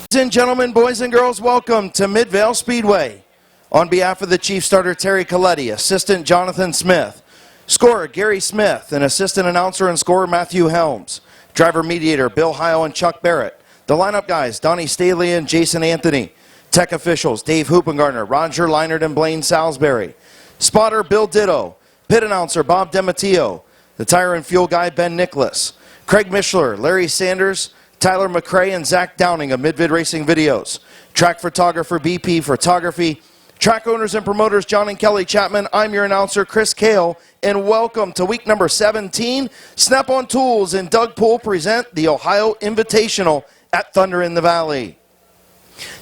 Ladies and gentlemen, boys and girls, welcome to Midvale Speedway. On behalf of the Chief Starter Terry Coletti, Assistant Jonathan Smith, Scorer Gary Smith, and Assistant Announcer and Scorer Matthew Helms, Driver Mediator Bill Heil and Chuck Barrett, the lineup guys Donnie Staley and Jason Anthony, Tech officials Dave Hoopengartner, Roger Leinert and Blaine Salisbury, Spotter Bill Ditto, Pit Announcer Bob Dematio, the Tire and Fuel Guy Ben Nicholas, Craig Mishler, Larry Sanders, Tyler McCrae and Zach Downing of Mid-Vid Racing Videos, Track Photographer BP Photography, Track Owners and Promoters John and Kelly Chapman. I'm your announcer Chris Kale, and welcome to week number 17. Snap-on Tools and Doug Poole present the Ohio Invitational at Thunder in the Valley.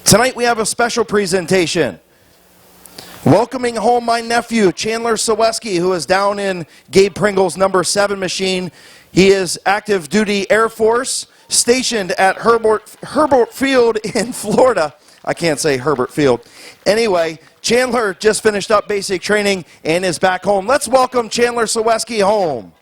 Tonight we have a special presentation. Welcoming home my nephew, Chandler Saweski, who is down in Gabe Pringle's number 7 machine. He is active duty Air Force, stationed at Herbert Field in Florida. I can't say Herbert Field. Anyway, Chandler just finished up basic training and is back home. Let's welcome Chandler Saweski home.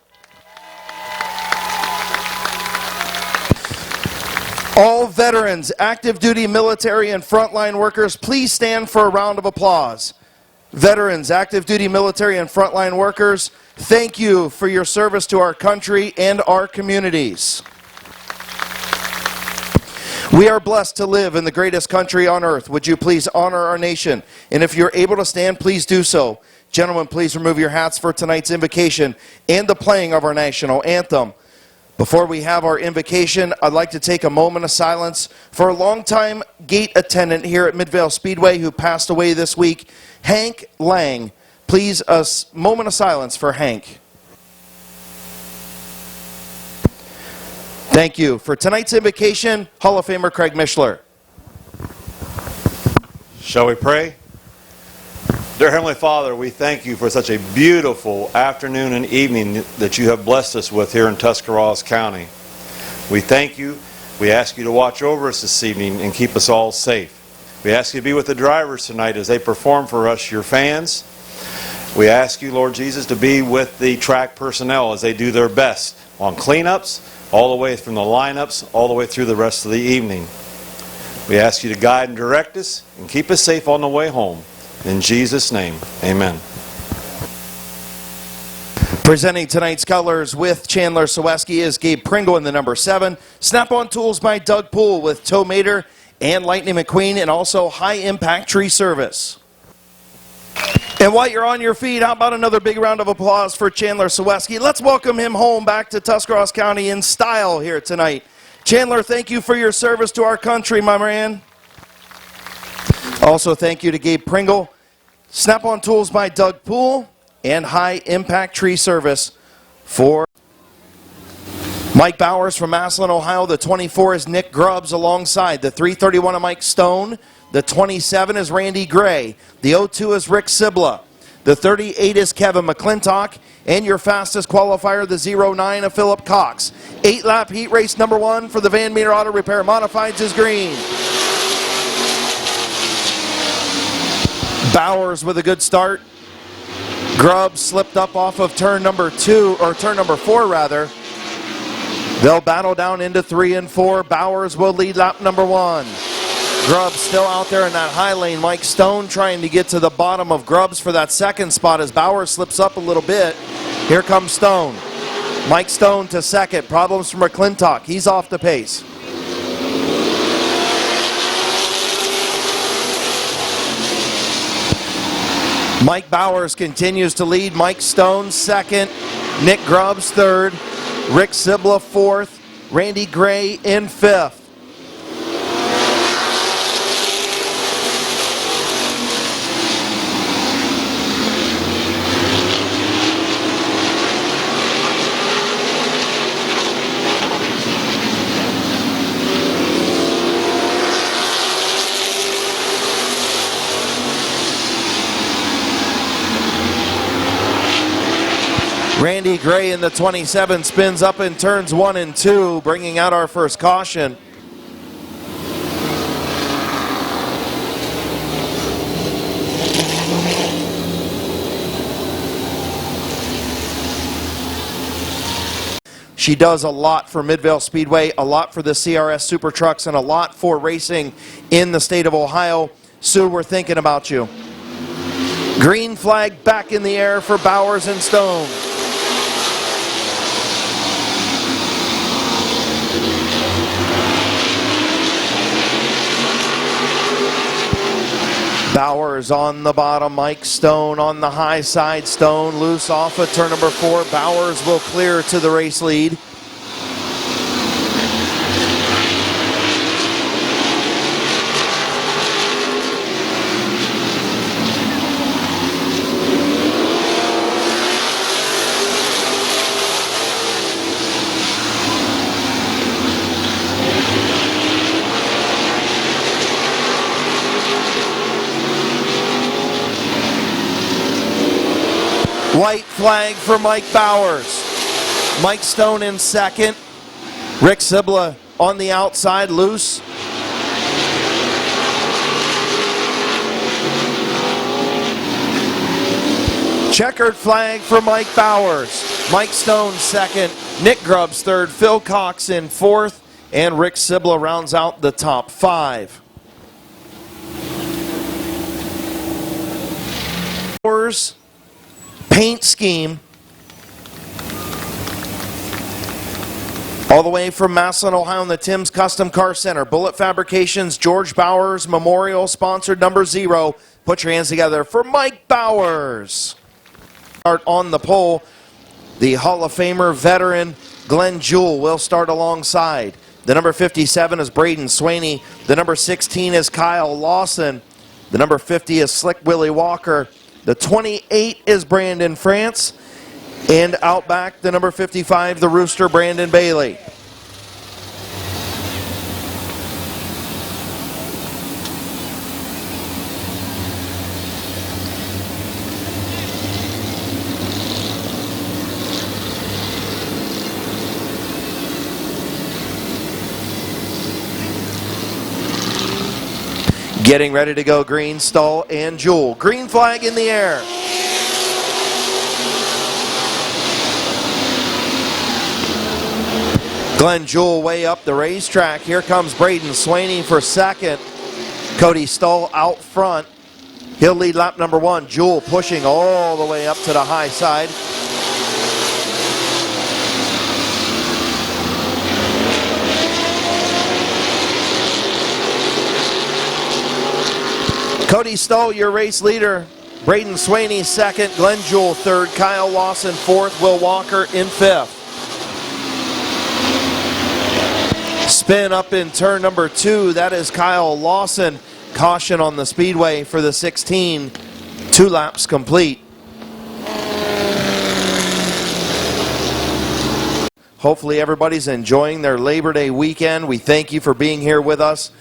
All veterans, active duty military, and frontline workers, please stand for a round of applause. Veterans, active duty military, and frontline workers, thank you for your service to our country and our communities. We are blessed to live in the greatest country on earth. Would you please honor our nation? And if you're able to stand, please do so. Gentlemen, please remove your hats for tonight's invocation and the playing of our national anthem. Before we have our invocation, I'd like to take a moment of silence for a longtime gate attendant here at Midvale Speedway who passed away this week, Hank Lang. Please, a moment of silence for Hank. Thank you. For tonight's invocation, Hall of Famer Craig Mishler. Shall we pray? Dear Heavenly Father, we thank you for such a beautiful afternoon and evening that you have blessed us with here in Tuscarawas County. We thank you. We ask you to watch over us this evening and keep us all safe. We ask you to be with the drivers tonight as they perform for us, your fans. We ask you, Lord Jesus, to be with the track personnel as they do their best on cleanups, all the way from the lineups, all the way through the rest of the evening. We ask you to guide and direct us and keep us safe on the way home. In Jesus' name, amen. Presenting tonight's colors with Chandler Saweski is Gabe Pringle in the number 7. Snap-on Tools by Doug Poole with Tow Mater and Lightning McQueen, and also High Impact Tree Service. And while you're on your feet, how about another big round of applause for Chandler Saweski? Let's welcome him home back to Tuscarawas County in style here tonight. Chandler, thank you for your service to our country, my man. Also, thank you to Gabe Pringle, Snap-on Tools by Doug Poole, and High Impact Tree Service for Mike Bowers from Massillon, Ohio. The 24 is Nick Grubbs alongside the 331 of Mike Stone. The 27 is Randy Gray. The 02 is Rick Sibla. The 38 is Kevin McClintock. And your fastest qualifier, the 09 of Philip Cox. 8-lap heat race number 1 for the Van Meter Auto Repair Modifieds is green. Bowers with a good start. Grubbs slipped up off of turn number 2, or turn number 4 rather. They'll battle down into 3 and 4. Bowers will lead lap number 1. Grubbs still out there in that high lane. Mike Stone trying to get to the bottom of Grubbs for that second spot as Bowers slips up a little bit. Here comes Stone. Mike Stone to second. Problems for McClintock. He's off the pace. Mike Bowers continues to lead. Mike Stone second. Nick Grubbs third. Rick Sibla fourth. Randy Gray in fifth. Randy Gray in the 27 spins up in turns 1 and 2, bringing out our first caution. She does a lot for Midvale Speedway, a lot for the CRS Super Trucks, and a lot for racing in the state of Ohio. Sue, we're thinking about you. Green flag back in the air for Bowers and Stone. Bowers on the bottom, Mike Stone on the high side. Stone loose off of turn number 4. Bowers will clear to the race lead. White flag for Mike Bowers. Mike Stone in second. Rick Sibla on the outside, loose. Checkered flag for Mike Bowers. Mike Stone second. Nick Grubbs third. Phil Cox in fourth. And Rick Sibla rounds out the top 5. Paint scheme all the way from Massillon, Ohio in the Tim's Custom Car Center. Bullet Fabrications, George Bowers Memorial, sponsored number 0. Put your hands together for Mike Bowers. Start on the pole. The Hall of Famer veteran Glenn Jewell will start alongside. The number 57 is Braden Swaney. The number 16 is Kyle Lawson. The number 50 is Slick Willie Walker. The 28 is Brandon France. And out back, the number 55, the Rooster, Brandon Bailey. Getting ready to go, Green, Stahl, and Jewell. Green flag in the air. Glenn Jewell way up the racetrack. Here comes Braden Swaney for second. Cody Stahl out front. He'll lead lap number 1. Jewell pushing all the way up to the high side. Cody Stahl, your race leader. Braden Swaney second, Glenn Jewell third, Kyle Lawson fourth, Will Walker in fifth. Spin up in turn number 2. That is Kyle Lawson. Caution on the speedway for the 16. 2 laps complete. Hopefully everybody's enjoying their Labor Day weekend. We thank you for being here with us.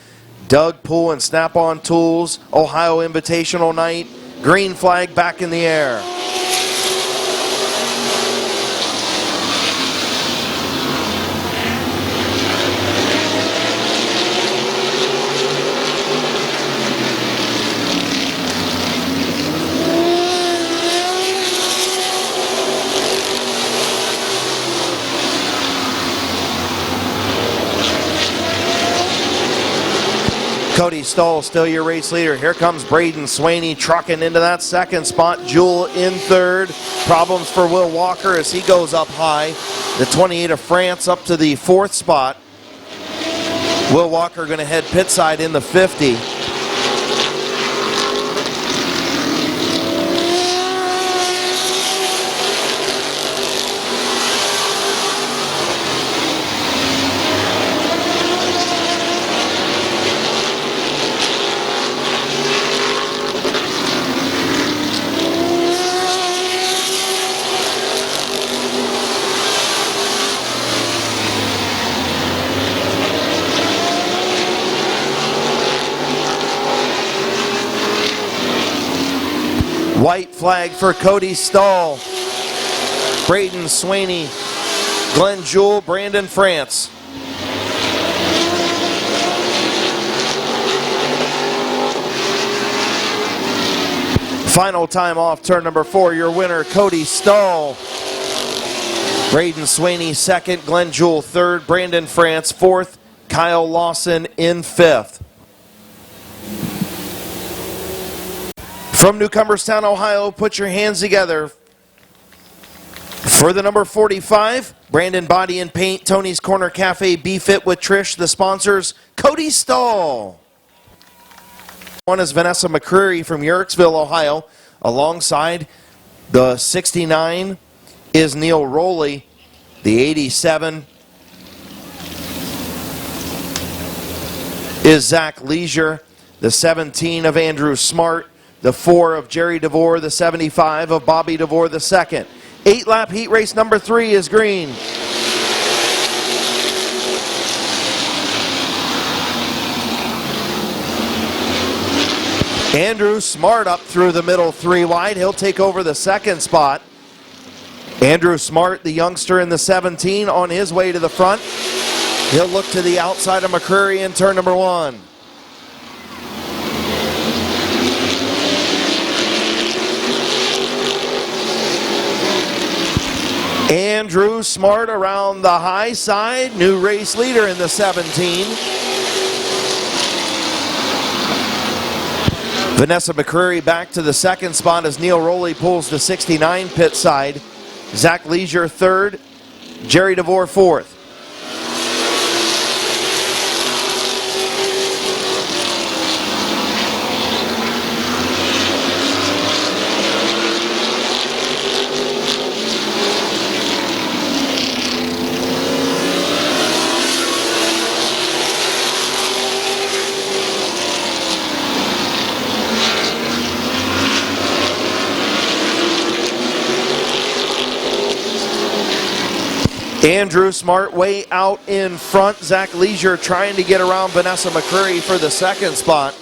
Doug Pool and Snap-on Tools, Ohio Invitational Night, green flag back in the air. Cody Stahl still your race leader. Here comes Braden Swaney trucking into that second spot. Jewell in third. Problems for Will Walker as he goes up high. The 28 of France up to the 4th spot. Will Walker going to head pit side in the 50. White flag for Cody Stahl. Braden Swaney, Glenn Jewell, Brandon France. Final time off turn number 4. Your winner, Cody Stahl. Braden Swaney second, Glenn Jewell third, Brandon France fourth, Kyle Lawson in fifth. From Newcomerstown, Ohio, put your hands together for the number 45, Brandon Body and Paint, Tony's Corner Cafe, Be Fit with Trish, the sponsors, Cody Stahl. One is Vanessa McCreary from Yerkesville, Ohio. Alongside the 69 is Neil Rowley. The 87 is Zach Leisure. The 17 of Andrew Smart. The 4 of Jerry DeVore. The 75 of Bobby DeVore the second. 8-lap heat race number 3 is green. Andrew Smart up through the middle 3 wide. He'll take over the second spot. Andrew Smart, the youngster in the 17, on his way to the front. He'll look to the outside of McCreary in turn number 1. Andrew Smart around the high side, new race leader in the 17. Vanessa McCreary back to the second spot as Neil Rowley pulls the 69 pit side. Zach Leisure third, Jerry DeVore fourth. Andrew Smart way out in front. Zach Leisure trying to get around Vanessa McCreary for the second spot.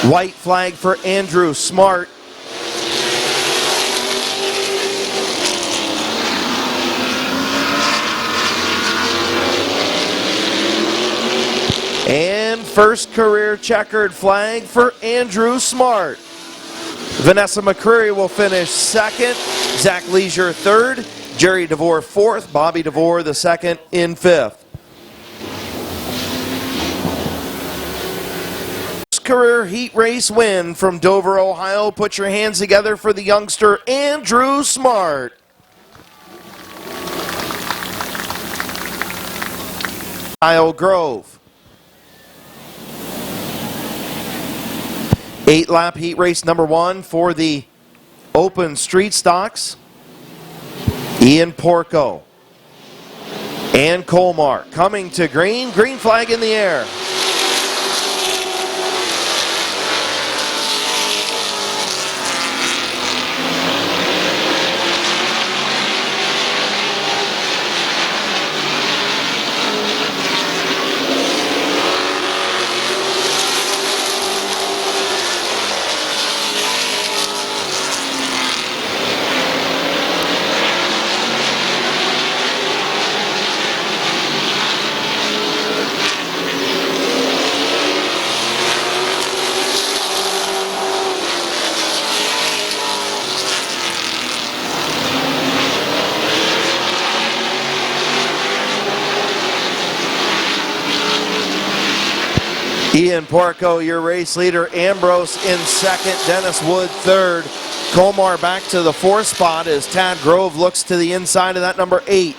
White flag for Andrew Smart. And first career checkered flag for Andrew Smart. Vanessa McCreary will finish second, Zach Leisure third, Jerry DeVore fourth, Bobby DeVore the second in fifth. Career heat race win from Dover, Ohio. Put your hands together for the youngster Andrew Smart. Kyle Grove. 8-lap heat race number 1 for the open street stocks. Ian Porco and Colmar coming to green. Green flag in the air. Ian Porco, your race leader. Ambrose in second. Dennis Wood third. Colmar back to the 4th spot as Tad Grove looks to the inside of that number 8.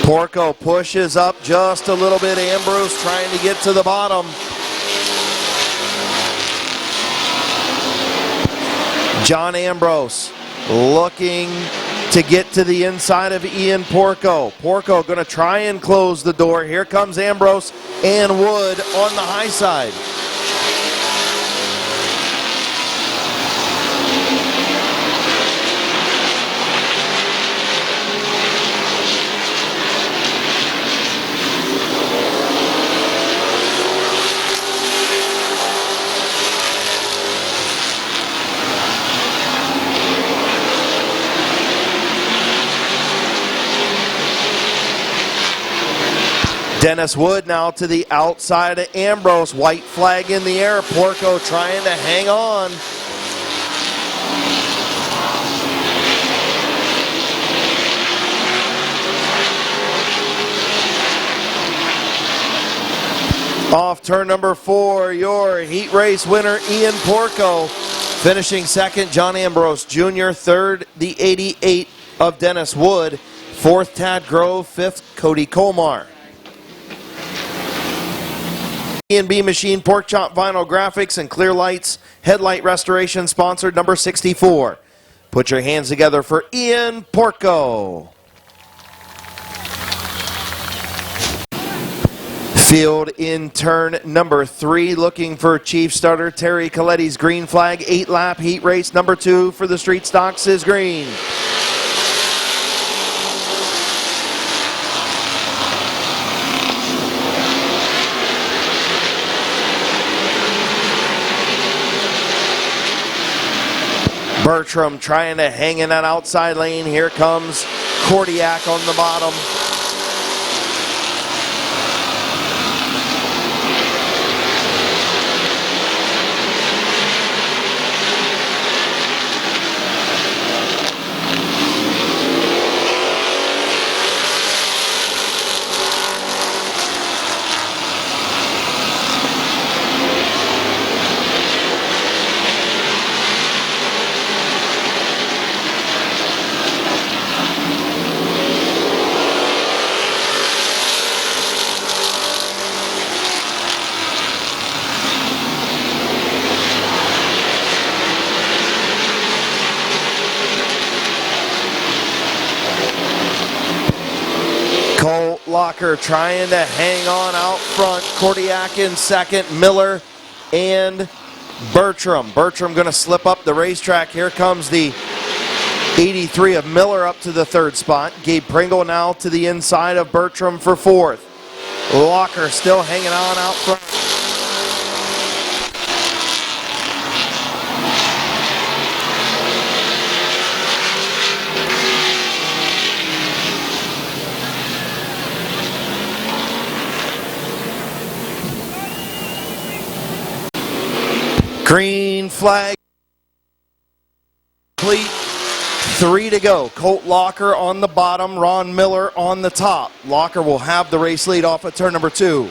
Porco pushes up just a little bit. Ambrose trying to get to the bottom. John Ambrose looking to get to the inside of Ian Porco. Porco going to try and close the door. Here comes Ambrose and Wood on the high side. Dennis Wood now to the outside of Ambrose. White flag in the air. Porco trying to hang on. Off turn number 4, your heat race winner, Ian Porco. Finishing second, John Ambrose Jr. Third, the 88 of Dennis Wood. Fourth, Tad Grove. Fifth, Cody Colmar. E&B Machine Pork Chop Vinyl Graphics and Clear Lights Headlight Restoration sponsored number 64. Put your hands together for Ian Porco. Field in turn number 3, looking for Chief Starter Terry Coletti's green flag. 8-lap heat race number 2 for the street stocks is green. Bertram trying to hang in that outside lane. Here comes Kordiak on the bottom. Locker trying to hang on out front. Kordiak in second, Miller and Bertram. Bertram going to slip up the racetrack. Here comes the 83 of Miller up to the third spot. Gabe Pringle now to the inside of Bertram for fourth. Locker still hanging on out front. Green flag complete. 3 to go. Colt Locker on the bottom, Ron Miller on the top. Locker will have the race lead off at turn number 2.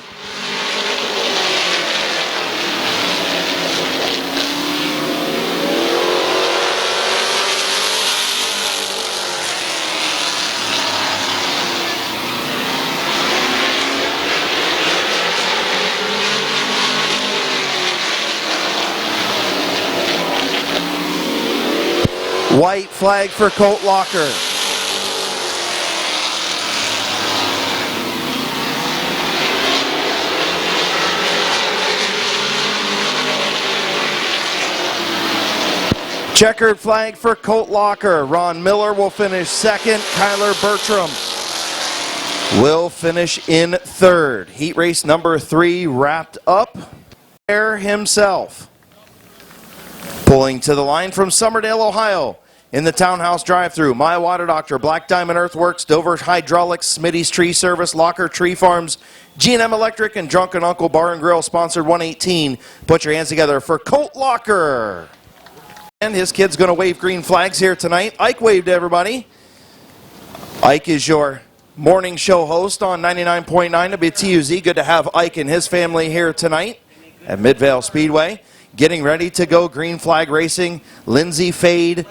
White flag for Colt Locker. Checkered flag for Colt Locker. Ron Miller will finish second. Kyler Bertram will finish in third. Heat race number 3 wrapped up. There himself. Pulling to the line from Summerdale, Ohio. In the Townhouse drive-thru, My Water Doctor, Black Diamond Earthworks, Dover Hydraulics, Smitty's Tree Service, Locker Tree Farms, G&M Electric, and Drunken Uncle Bar and Grill sponsored 118. Put your hands together for Colt Locker. And his kid's going to wave green flags here tonight. Ike waved to everybody. Ike is your morning show host on 99.9 WTUZ. Good to have Ike and his family here tonight at Midvale Speedway. Getting ready to go green flag racing. Lindsay Fade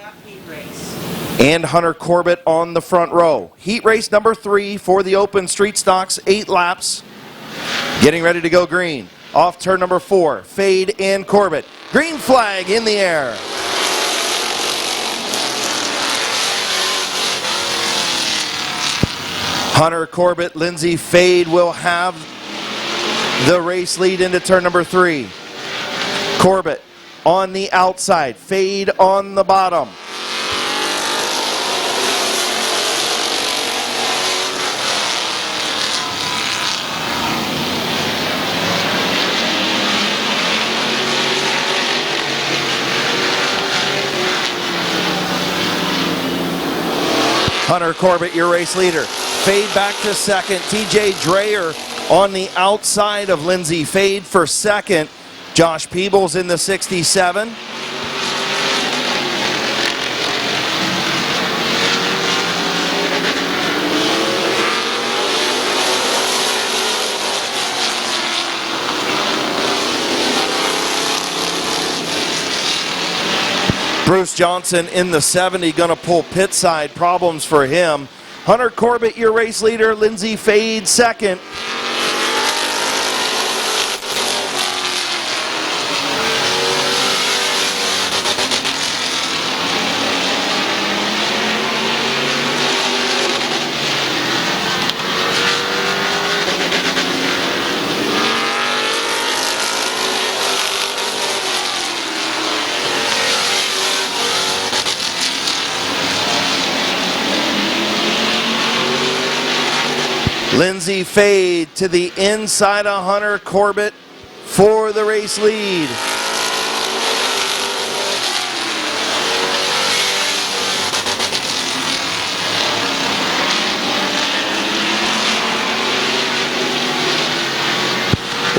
and Hunter Corbett on the front row. Heat race number 3 for the open street stocks, 8 laps. Getting ready to go green. Off turn number 4, Fade and Corbett. Green flag in the air. Hunter Corbett, Lindsay Fade will have the race lead into turn number 3. Corbett on the outside, Fade on the bottom. Hunter Corbett, your race leader. Fade back to second. TJ Dreyer On the outside of Lindsay Fade for second, Josh Peebles in the 67. Bruce Johnson in the 70, going to pull pit side problems for him. Hunter Corbett, your race leader. Lindsay Fade second. Lindsay Fade to the inside of Hunter Corbett for the race lead.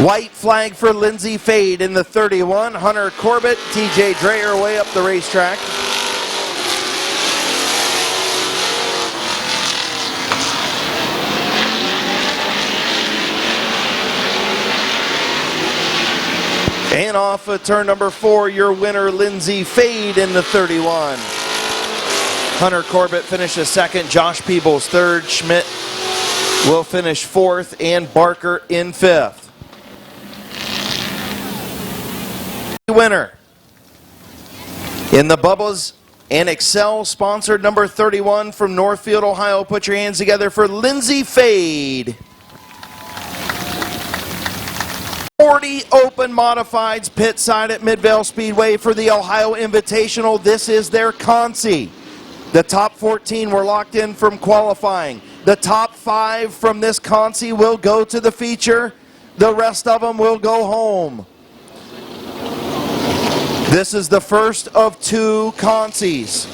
White flag for Lindsay Fade in the 31. Hunter Corbett, TJ Dreyer way up the racetrack. And off of turn number 4, your winner, Lindsay Fade in the 31. Hunter Corbett finishes second, Josh Peebles third, Schmidt will finish fourth, and Barker in fifth. Winner in the Bubba's and Excel sponsored number 31 from Northfield, Ohio. Put your hands together for Lindsay Fade. 40 open modifieds pit side at Midvale Speedway for the Ohio Invitational. This is their consi. The top 14 were locked in from qualifying. The top 5 from this consi will go to the feature. The rest of them will go home. This is the first of 2 consis.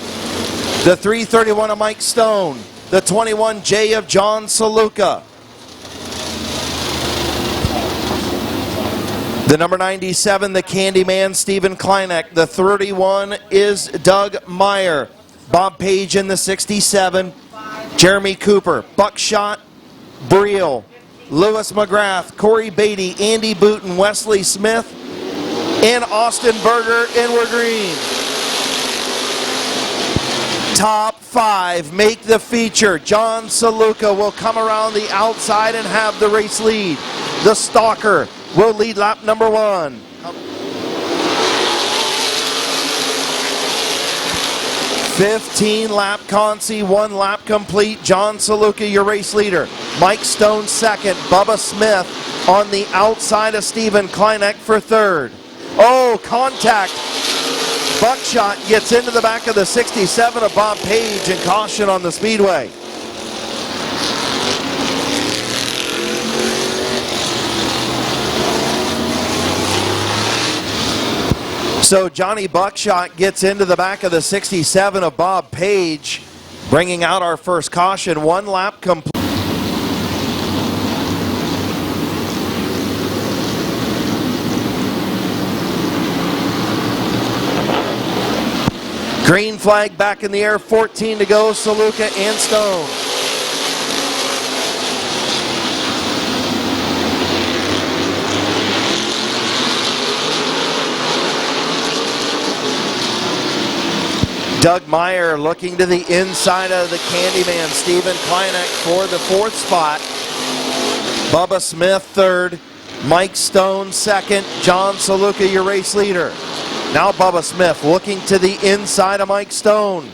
The 331 of Mike Stone. The 21J of John Saluka. The number 97, the Candyman, Stephen Kleineck. The 31 is Doug Meyer. Bob Page in the 67. Jeremy Cooper, Buckshot, Briel, Lewis McGrath, Corey Beatty, Andy Booton, Wesley Smith, and Austin Berger, and we're green. Top 5 make the feature. John Saluka will come around the outside and have the race lead. The Stalker will lead lap number 1. Lap consi, 1 lap complete. John Saluka, your race leader. Mike Stone second. Bubba Smith on the outside of Stephen Kleineck for third. Oh, contact. Buckshot gets into the back of the 67 of Bob Page, and caution on the speedway. So Johnny Buckshot gets into the back of the 67 of Bob Page, bringing out our first caution. 1 lap complete. Green flag back in the air, 14 to go, Saluka and Stone. Doug Meyer looking to the inside of the Candyman, Stephen Kleineck for the 4th spot. Bubba Smith third, Mike Stone second, John Saluka your race leader. Now Bubba Smith looking to the inside of Mike Stone.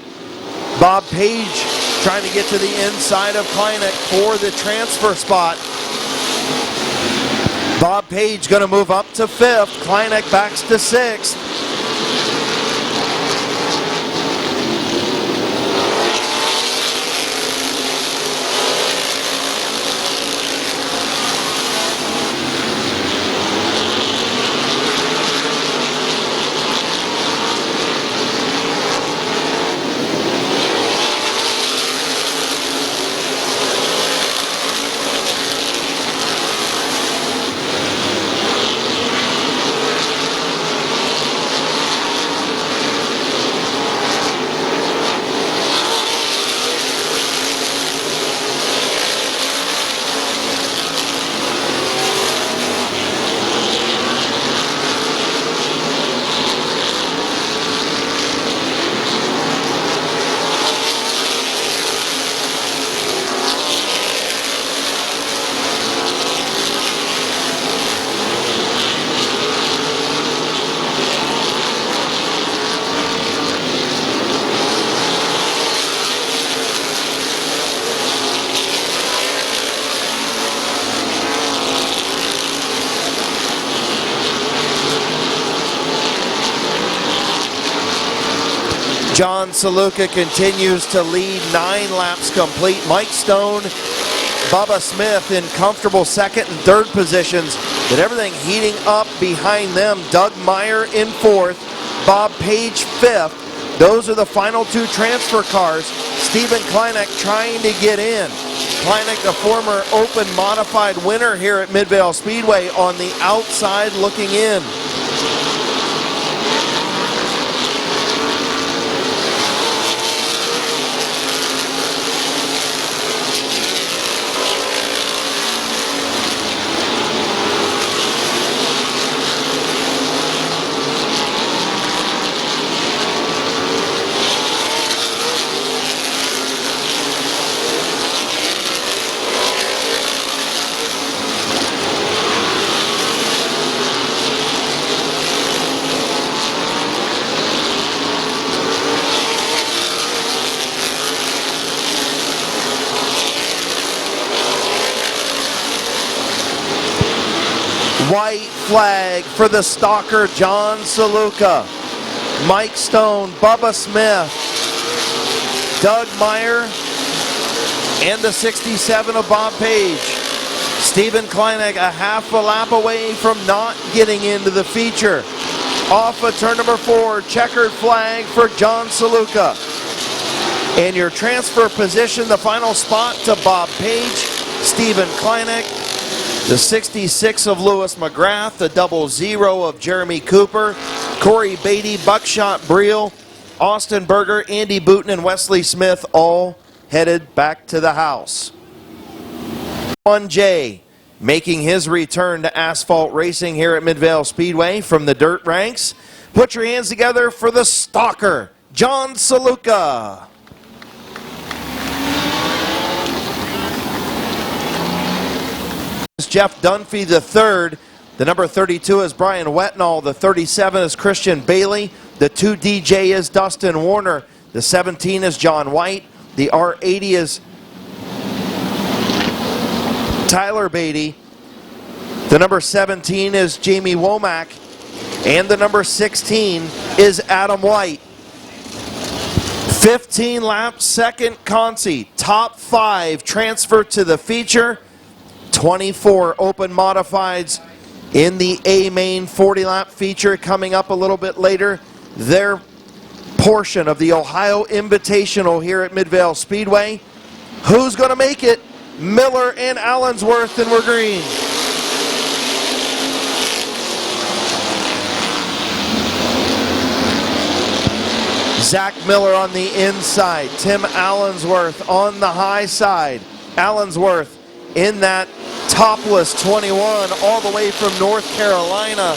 Bob Page trying to get to the inside of Kleineck for the transfer spot. Bob Page going to move up to 5th, Kleineck backs to 6th. John Saluka continues to lead, 9 laps complete. Mike Stone, Bubba Smith in comfortable second and third positions, but everything heating up behind them. Doug Meyer in fourth, Bob Page fifth. Those are the final 2 transfer cars. Stephen Kleinek trying to get in. Kleinek, the former open modified winner here at Midvale Speedway, on the outside looking in. White flag for the stalker, John Saluka. Mike Stone, Bubba Smith, Doug Meyer, and the 67 of Bob Page. Stephen Kleinek a half a lap away from not getting into the feature. Off of turn number 4, checkered flag for John Saluka. And your transfer position, the final spot to Bob Page, Stephen Kleinek, the 66 of Lewis McGrath, the 00 of Jeremy Cooper, Corey Beatty, Buckshot Breel, Austin Berger, Andy Booten, and Wesley Smith all headed back to the house. 1J making his return to asphalt racing here at Midvale Speedway from the dirt ranks. Put your hands together for the stalker, John Saluka. Jeff Dunphy the third. The number 32 is Brian Wetnall. The 37 is Christian Bailey. The 2 DJ is Dustin Warner. The 17 is John White. The R80 is Tyler Beatty. The number 17 is Jamie Womack. And the number 16 is Adam White. 15 laps, second Consi. Top 5 transfer to the feature. 24 open modifieds in the A main 40-lap feature coming up a little bit later. Their portion of the Ohio Invitational here at Midvale Speedway. Who's going to make it? Miller and Allensworth, and we're green. Zach Miller on the inside. Tim Allensworth on the high side. Allensworth in that topless 21 all the way from North Carolina.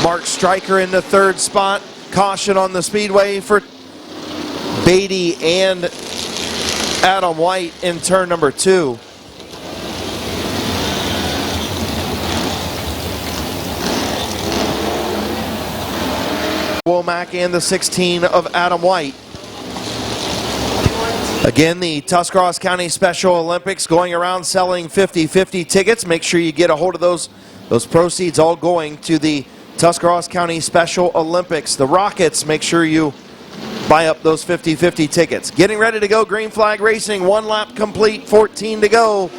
Mark Stryker in the third spot. Caution on the speedway for Beatty and Adam White in turn number 2. Womack and the 16 of Adam White. Again, the Tuscarawas County Special Olympics going around selling 50-50 tickets. Make sure you get a hold of those. Those proceeds all going to the Tuscarawas County Special Olympics. The Rockets, make sure you buy up those 50-50 tickets. Getting ready to go, green flag racing, 1 lap complete, 14 to go.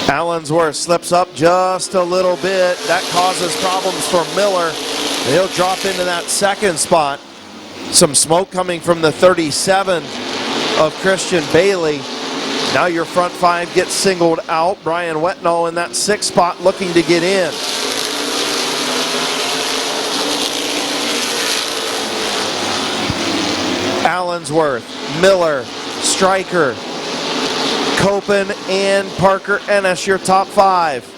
Allensworth slips up just a little bit. That causes problems for Miller. He'll drop into that second spot. Some smoke coming from the 37 of Christian Bailey. Now your front 5 gets singled out. Brian Wetnall in that 6th spot looking to get in. Allensworth, Miller, Stryker, Copen, and Parker Ennis, your top 5.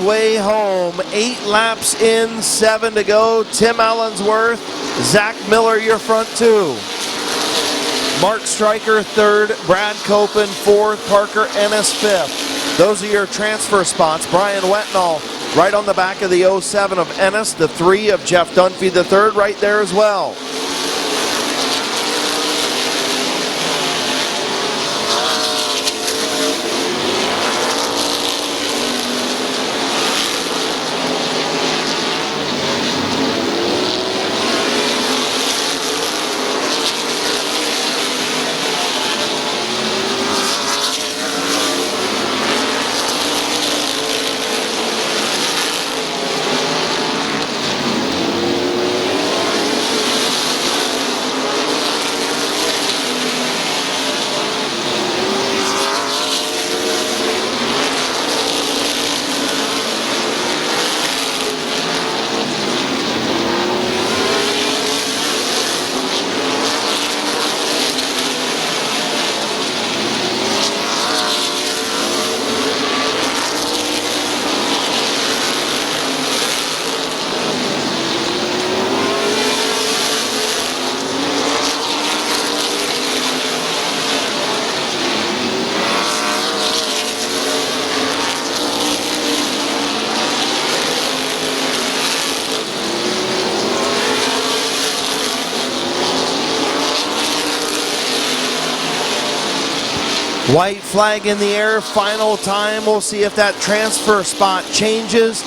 way home. 8 laps in, 7 to go. Tim Allensworth, Zach Miller, your front two. Mark Stryker, third. Brad Copen, fourth. Parker Ennis, fifth. Those are your transfer spots. Brian Wetnall right on the back of the 07 of Ennis. The 3 of Jeff Dunphy, the third, right there as well. White flag in the air, final time. We'll see if that transfer spot changes.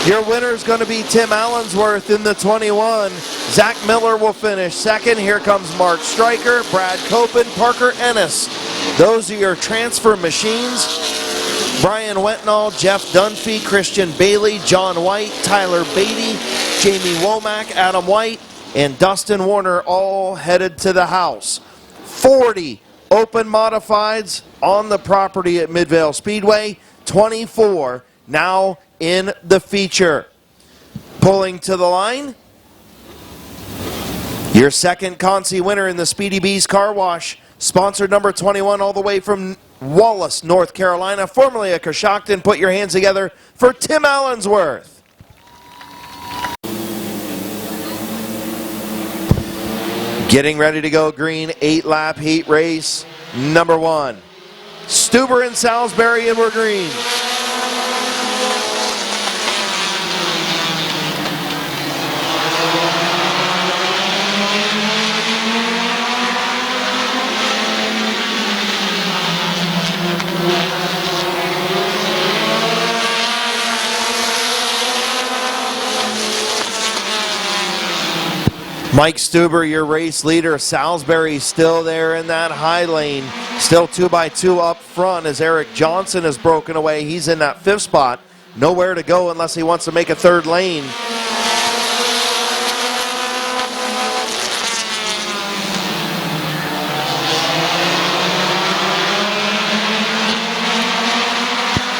Your winner is going to be Tim Allensworth in the 21. Zach Miller will finish second. Here comes Mark Stryker, Brad Copen, Parker Ennis. Those are your transfer machines. Brian Wetnall, Jeff Dunphy, Christian Bailey, John White, Tyler Beatty, Jamie Womack, Adam White, and Dustin Warner all headed to the house. 40 open modifieds on the property at Midvale Speedway. 24 now in the feature. Pulling to the line, your second Consi winner in the Speedy Bees Car Wash. Sponsored number 21 all the way from Wallace, North Carolina, formerly a Coshocton. Put your hands together for Tim Allensworth. Getting ready to go green, 8-lap heat race, number 1. Stuber and Salisbury, and we're green. Mike Stuber, your race leader. Salisbury still there in that high lane. Still 2x2 up front as Eric Johnson has broken away. He's in that 5th spot. Nowhere to go unless he wants to make a 3rd lane.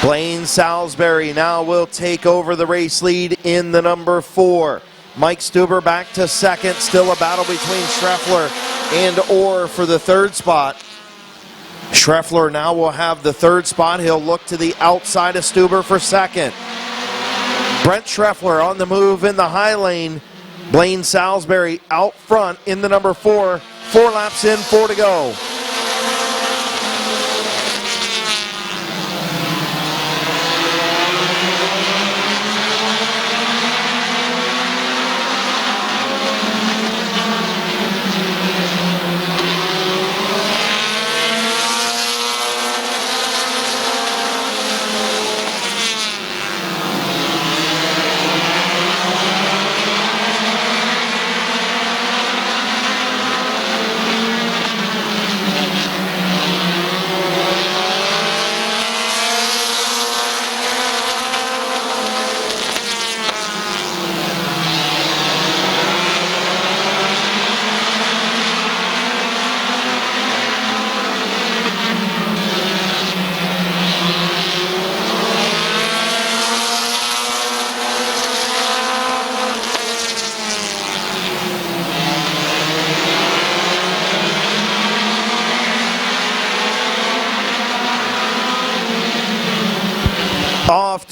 Blaine Salisbury now will take over the race lead in the number 4. Mike Stuber back to second. Still a battle between Schreffler and Orr for the 3rd spot. Schreffler now will have the 3rd spot. He'll look to the outside of Stuber for second. Brent Schreffler on the move in the high lane. Blaine Salisbury out front in the number 4. 4 laps in, 4 to go.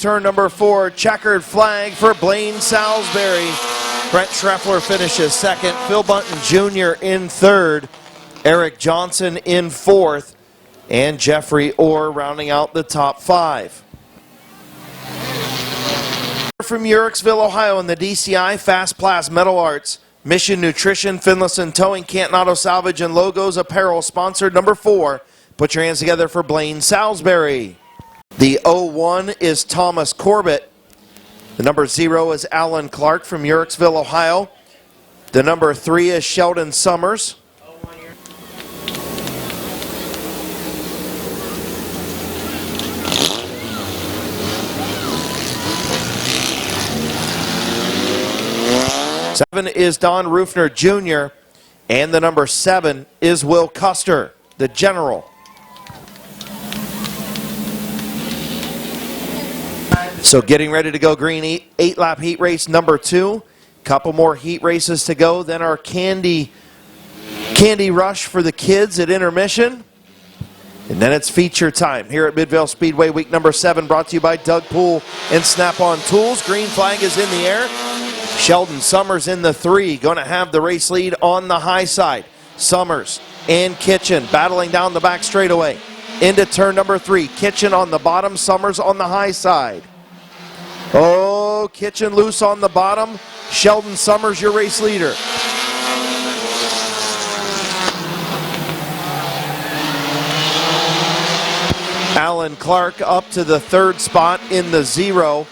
turn number 4, checkered flag for Blaine Salisbury. Brent Schreffler finishes second. Phil Bunton Jr. in third. Eric Johnson in fourth. And Jeffrey Orr rounding out the top 5. From Uricksville, Ohio in the DCI Fast Plas Metal Arts, Mission Nutrition, Finlayson Towing, Canton Auto Salvage, and Logos Apparel sponsored number 4. Put your hands together for Blaine Salisbury. The 01 is Thomas Corbett. The number 0 is Alan Clark from Uricksville, Ohio. The number 3 is Sheldon Summers. Seven is Don Rufner Jr. And the number 7 is Will Custer, the general. So getting ready to go green, 8-lap heat race number 2. Couple more heat races to go. Then our candy rush for the kids at intermission. And then it's feature time here at Midvale Speedway, week number 7, brought to you by Doug Pool and Snap-on Tools. Green flag is in the air. Sheldon Summers in the 3, going to have the race lead on the high side. Summers and Kitchen battling down the back straightaway. Into turn number 3, Kitchen on the bottom, Summers on the high side. Oh, Kitchen loose on the bottom. Sheldon Summers, your race leader. Alan Clark up to the 3rd spot in the 0.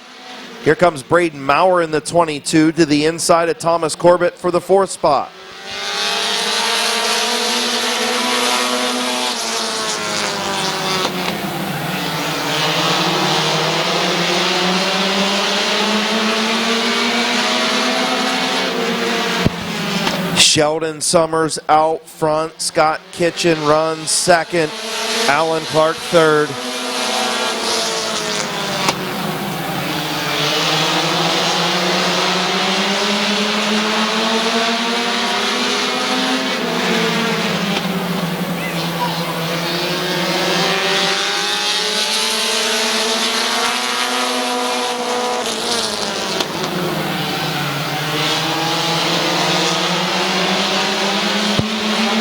Here comes Braden Maurer in the 22 to the inside of Thomas Corbett for the 4th spot. Sheldon Summers out front. Scott Kitchen runs second. Alan Clark third.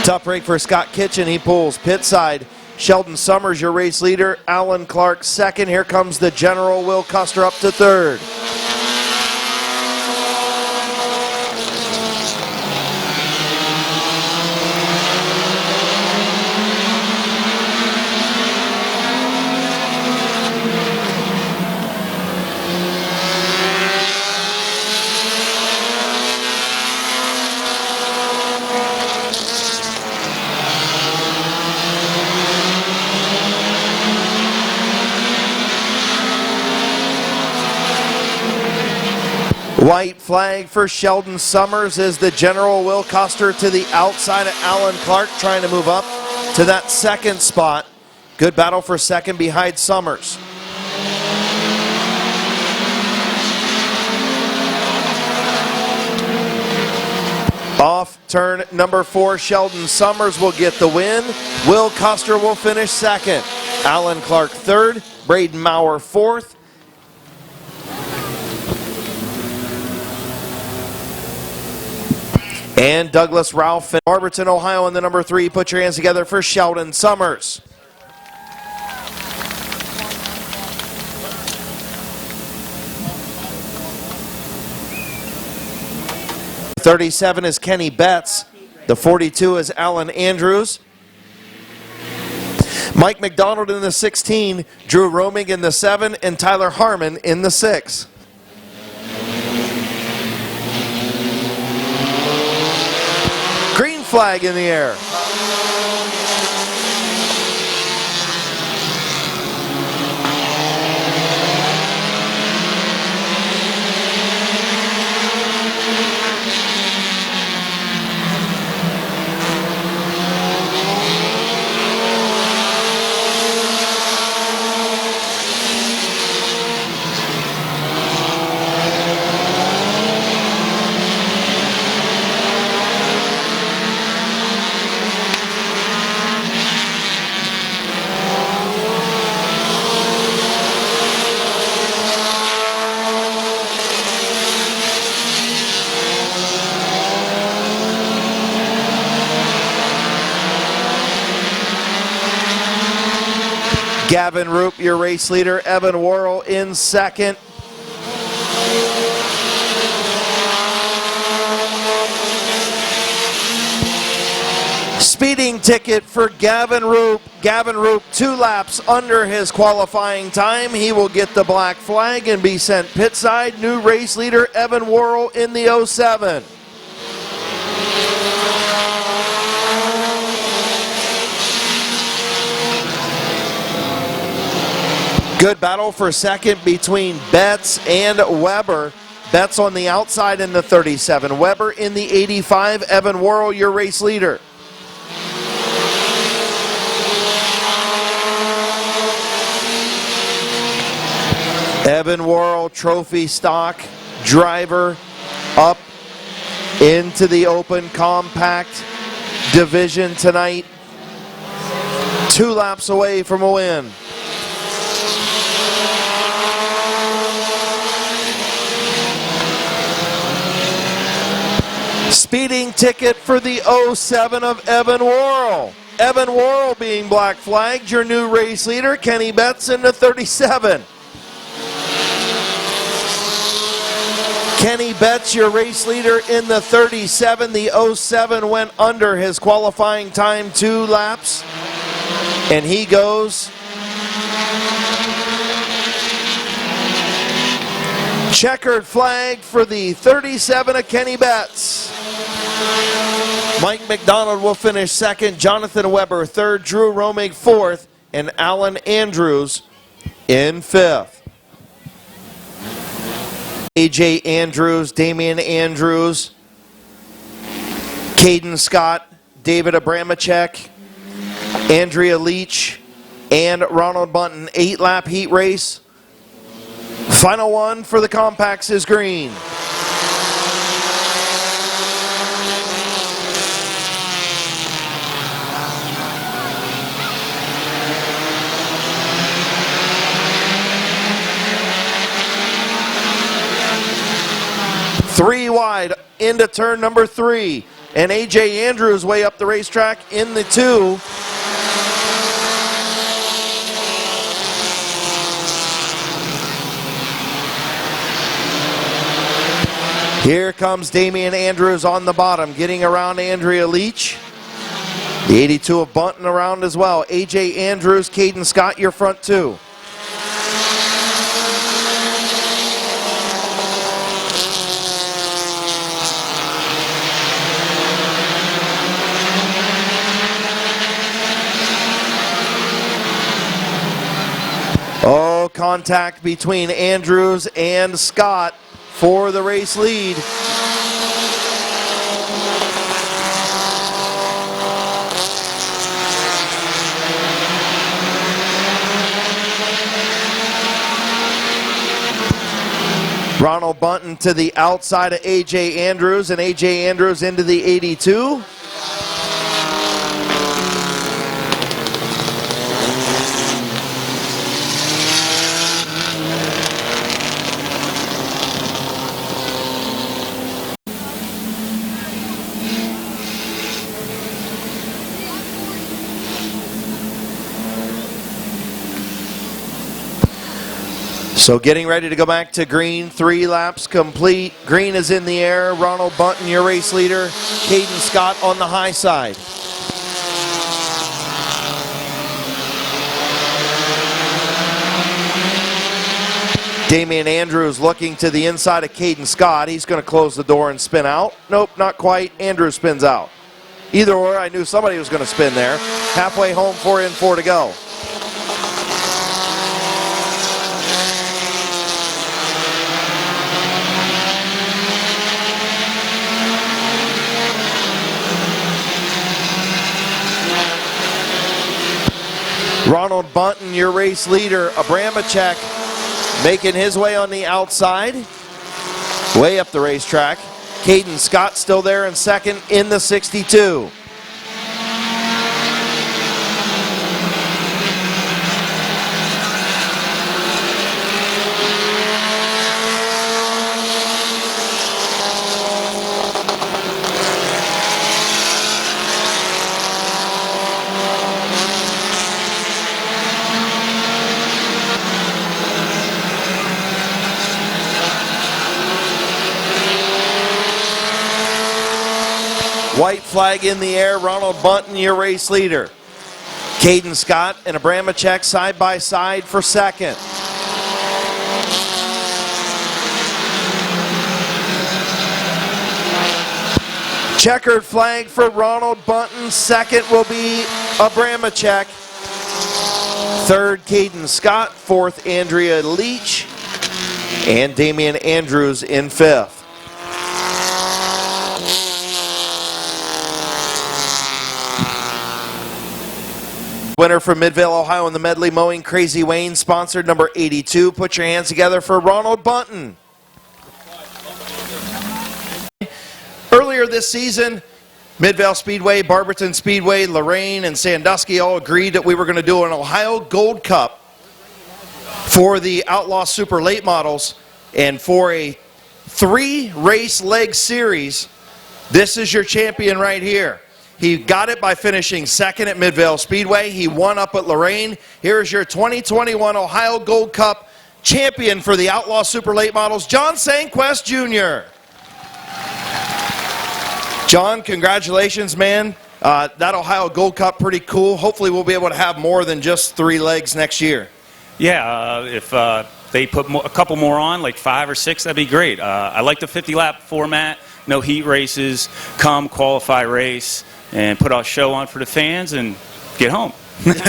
Tough break for Scott Kitchen. He pulls pit side. Sheldon Summers, your race leader. Alan Clark second. Here comes the general, Will Custer, up to 3rd. White flag for Sheldon Summers as the general, Will Custer, to the outside of Alan Clark, trying to move up to that 2nd spot. Good battle for 2nd behind Summers. Off turn number 4, Sheldon Summers will get the win. Will Custer will finish 2nd. Alan Clark 3rd. Braden Maurer 4th. And Douglas Ralph in Barberton, Ohio in the number 3. Put your hands together for Sheldon Summers. The 37 is Kenny Betts. The 42 is Alan Andrews. Mike McDonald in the 16, Drew Roeming in the 7, and Tyler Harmon in the 6. Green flag in the air. Gavin Roop, your race leader. Evan Worrell in second. Speeding ticket for Gavin Roop. Gavin Roop 2 laps under his qualifying time. He will get the black flag and be sent pit side. New race leader Evan Worrell in the 07. Good battle for second between Betts and Weber. Betts on the outside in the 37. Weber in the 85. Evan Worrell, your race leader. Evan Worrell, trophy stock driver, up into the open compact division tonight. 2 laps away from a win. Speeding ticket for the 07 of Evan Worrell. Evan Worrell being black flagged, your new race leader. Kenny Betts in the 37. Kenny Betts, your race leader in the 37. The 07 went under his qualifying time 2 laps. And he goes checkered flag for the 37 of Kenny Betts. Mike McDonald will finish second. Jonathan Weber third. Drew Romig fourth. And Alan Andrews in fifth. AJ Andrews, Damian Andrews, Caden Scott, David Abramacek, Andrea Leach, and Ronald Bunton. 8-lap heat race. Final one for the compacts is green. Three wide into turn number 3. And AJ Andrews way up the racetrack in the 2. Here comes Damian Andrews on the bottom, getting around Andrea Leach. The 82 of Bunton around as well. AJ Andrews, Caden Scott, your front 2. Oh, contact between Andrews and Scott for the race lead. Ronald Bunton to the outside of AJ Andrews, and AJ Andrews into the 82. So getting ready to go back to green, 3 laps complete. Green is in the air. Ronald Bunton, your race leader. Caden Scott on the high side. Damian Andrews looking to the inside of Caden Scott. He's going to close the door and spin out. Nope, not quite. Andrews spins out. Either or, I knew somebody was going to spin there. Halfway home, 4 in, 4 to go. Ronald Bunton, your race leader. Abramacek making his way on the outside, way up the racetrack. Caden Scott still there in second in the 62. White flag in the air. Ronald Bunton, your race leader. Caden Scott and Abramacek side by side for second. Checkered flag for Ronald Bunton. Second will be Abramacek. Third, Caden Scott. Fourth, Andrea Leach. And Damian Andrews in fifth. Winner from Midvale, Ohio in the medley mowing, Crazy Wayne, sponsored number 82. Put your hands together for Ronald Bunton. Earlier this season, Midvale Speedway, Barberton Speedway, Lorain, and Sandusky all agreed that we were going to do an Ohio Gold Cup for the Outlaw Super Late Models, and for a 3-race leg series, this is your champion right here. He got it by finishing second at Midvale Speedway. He won up at Lorain. Here is your 2021 Ohio Gold Cup champion for the Outlaw Super Late Models, John Sanquest Jr. John, congratulations, man. That Ohio Gold Cup, pretty cool. Hopefully we'll be able to have more than just 3 legs next year. Yeah, if they put a couple more on, like 5 or 6, that'd be great. I like the 50-lap format, no heat races, come, qualify, race, and put a show on for the fans and get home.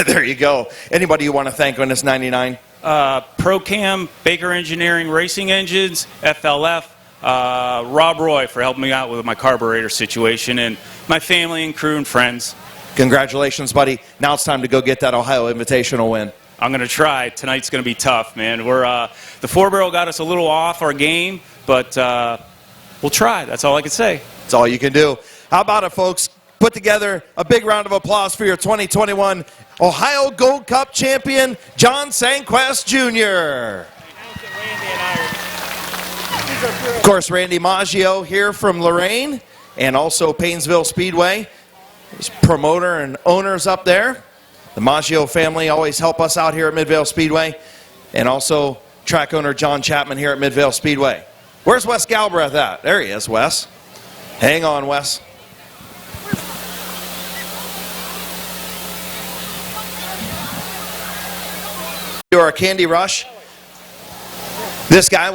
There you go. Anybody you want to thank on this 99? ProCam, Baker Engineering Racing Engines, FLF, Rob Roy for helping me out with my carburetor situation, and my family and crew and friends. Congratulations, buddy. Now it's time to go get that Ohio Invitational win. I'm going to try. Tonight's going to be tough, man. We're the 4-barrel got us a little off our game, but we'll try. That's all I can say. That's all you can do. How about it, folks? Put together a big round of applause for your 2021 Ohio Gold Cup champion, John Sanquest Jr. Of course, Randy Maggio here from Lorain and also Paynesville Speedway. His promoter and owners up there. The Maggio family always help us out here at Midvale Speedway. And also track owner John Chapman here at Midvale Speedway. Where's Wes Galbraith at? There he is, Wes. Hang on, Wes. Our Candy Rush. This guy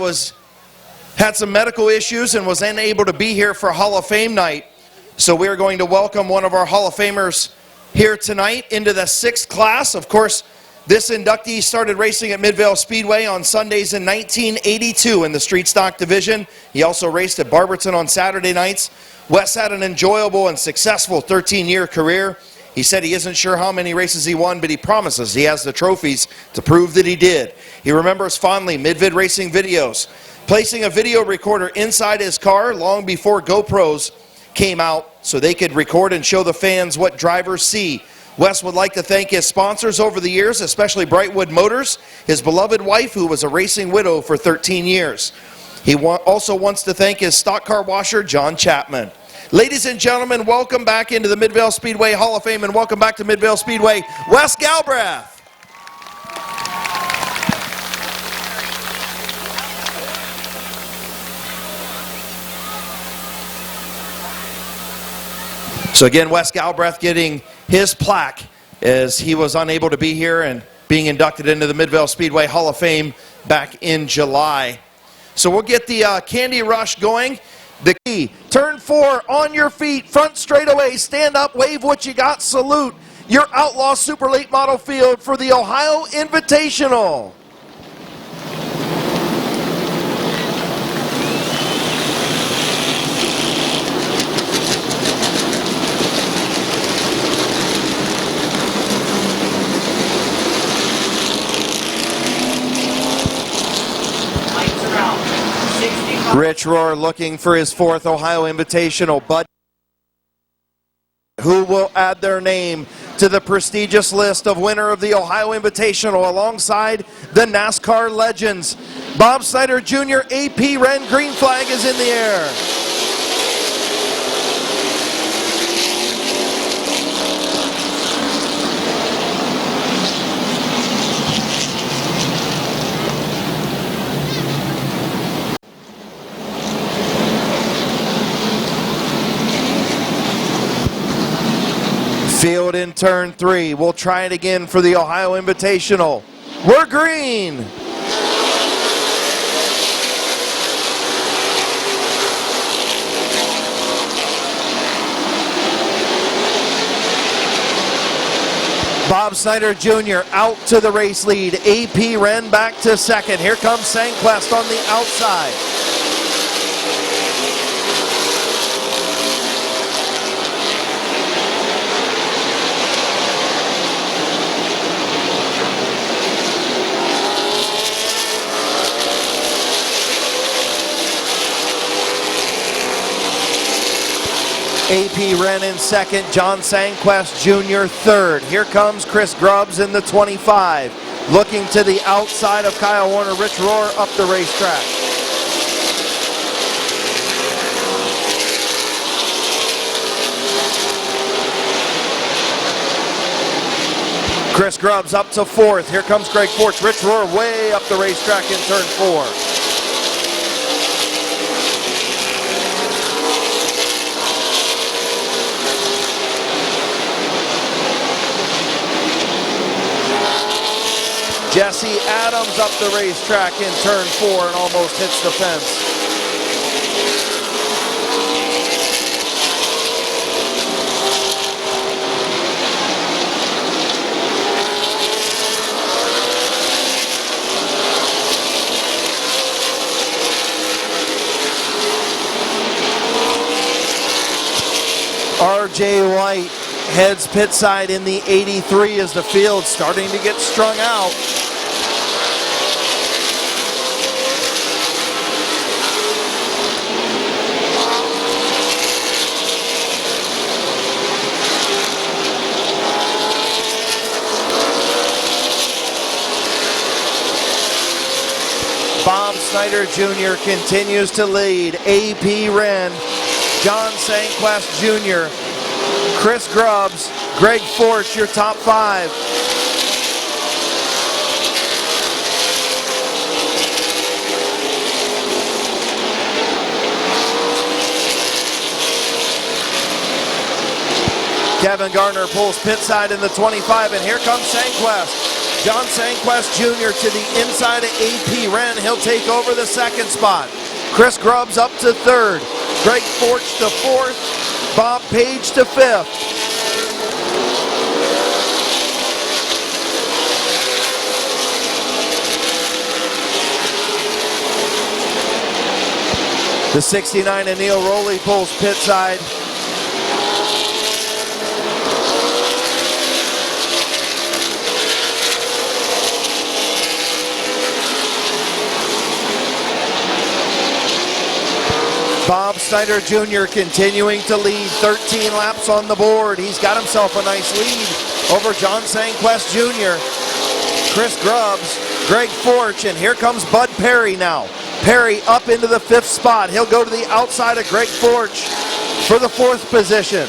had some medical issues and was unable to be here for Hall of Fame night. So we're going to welcome one of our Hall of Famers here tonight into the 6th class. Of course, this inductee started racing at Midvale Speedway on Sundays in 1982 in the street stock division. He also raced at Barberton on Saturday nights. Wes had an enjoyable and successful 13-year career. He said he isn't sure how many races he won, but he promises he has the trophies to prove that he did. He remembers fondly Mid-Vid racing videos, placing a video recorder inside his car long before GoPros came out so they could record and show the fans what drivers see. Wes would like to thank his sponsors over the years, especially Brightwood Motors, his beloved wife, who was a racing widow for 13 years. He also wants to thank his stock car washer, John Chapman. Ladies and gentlemen, welcome back into the Midvale Speedway Hall of Fame, and welcome back to Midvale Speedway, Wes Galbraith. So again, Wes Galbraith getting his plaque as he was unable to be here and being inducted into the Midvale Speedway Hall of Fame back in July. So we'll get the Candy Rush going. The key, turn 4, on your feet, front straightaway, stand up, wave what you got, salute your Outlaw Super Late Model field for the Ohio Invitational. Rich Rohr looking for his 4th Ohio Invitational, but who will add their name to the prestigious list of winner of the Ohio Invitational alongside the NASCAR legends. Bob Snyder Jr., AP Ren, green flag is in the air. Field in turn 3. We'll try it again for the Ohio Invitational. We're green. Bob Snyder Jr. out to the race lead. AP Wren back to second. Here comes Sanquest on the outside. AP Wren in second, John Sanquest Jr. third. Here comes Chris Grubbs in the 25. Looking to the outside of Kyle Warner. Rich Rohr up the racetrack. Chris Grubbs up to fourth. Here comes Greg Forch. Rich Rohr way up the racetrack in turn 4. Jesse Adams up the racetrack in turn 4 and almost hits the fence. RJ White heads pit side in the 83 as the field starting to get strung out. Bob Snyder Jr. continues to lead. AP Wren, John Sanquest Jr., Chris Grubbs, Greg Forch, your top 5. Kevin Gardner pulls pit side in the 25, and here comes Sanquest. John Sanquest Jr. to the inside of AP Wren. He'll take over the second spot. Chris Grubbs up to third. Greg Forch to fourth. Bob Page to fifth. The 69 and Neil Rowley pulls pit side. Bob Snyder Jr. continuing to lead, 13 laps on the board. He's got himself a nice lead over John Sanquest Jr., Chris Grubbs, Greg Forch, and here comes Bud Perry now. Perry up into the 5th spot. He'll go to the outside of Greg Forch for the 4th position.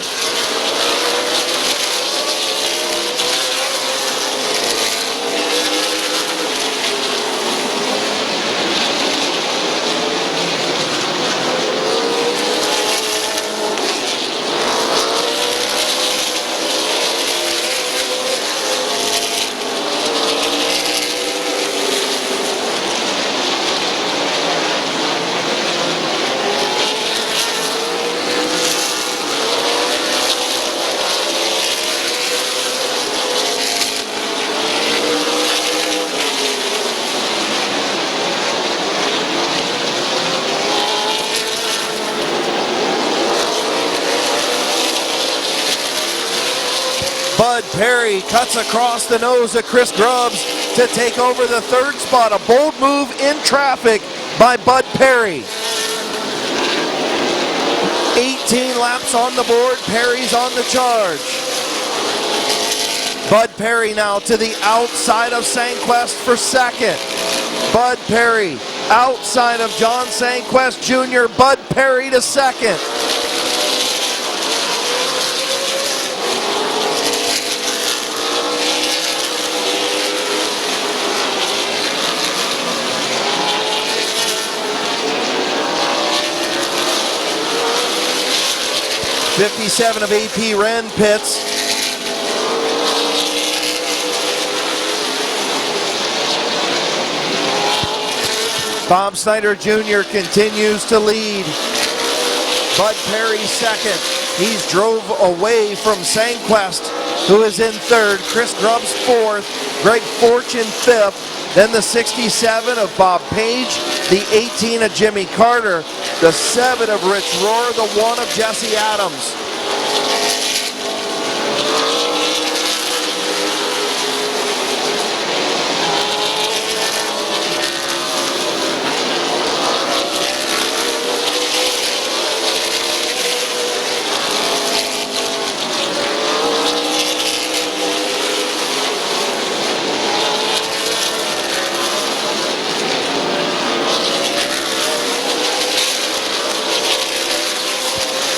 Bud Perry cuts across the nose of Chris Grubbs to take over the 3rd spot. A bold move in traffic by Bud Perry. 18 laps on the board. Perry's on the charge. Bud Perry now to the outside of Sanquest for 2nd. Bud Perry outside of John Sanquest Jr. Bud Perry to 2nd. '57 of AP Wren pits. Bob Snyder Jr. continues to lead. Bud Perry second. He's drove away from Sanquest, who is in third. Chris Grubbs fourth. Greg Forch in fifth. Then the 67 of Bob Page. The 18 of Jimmy Carter. The 7 of Rich Rohr. The 1 of Jesse Adams.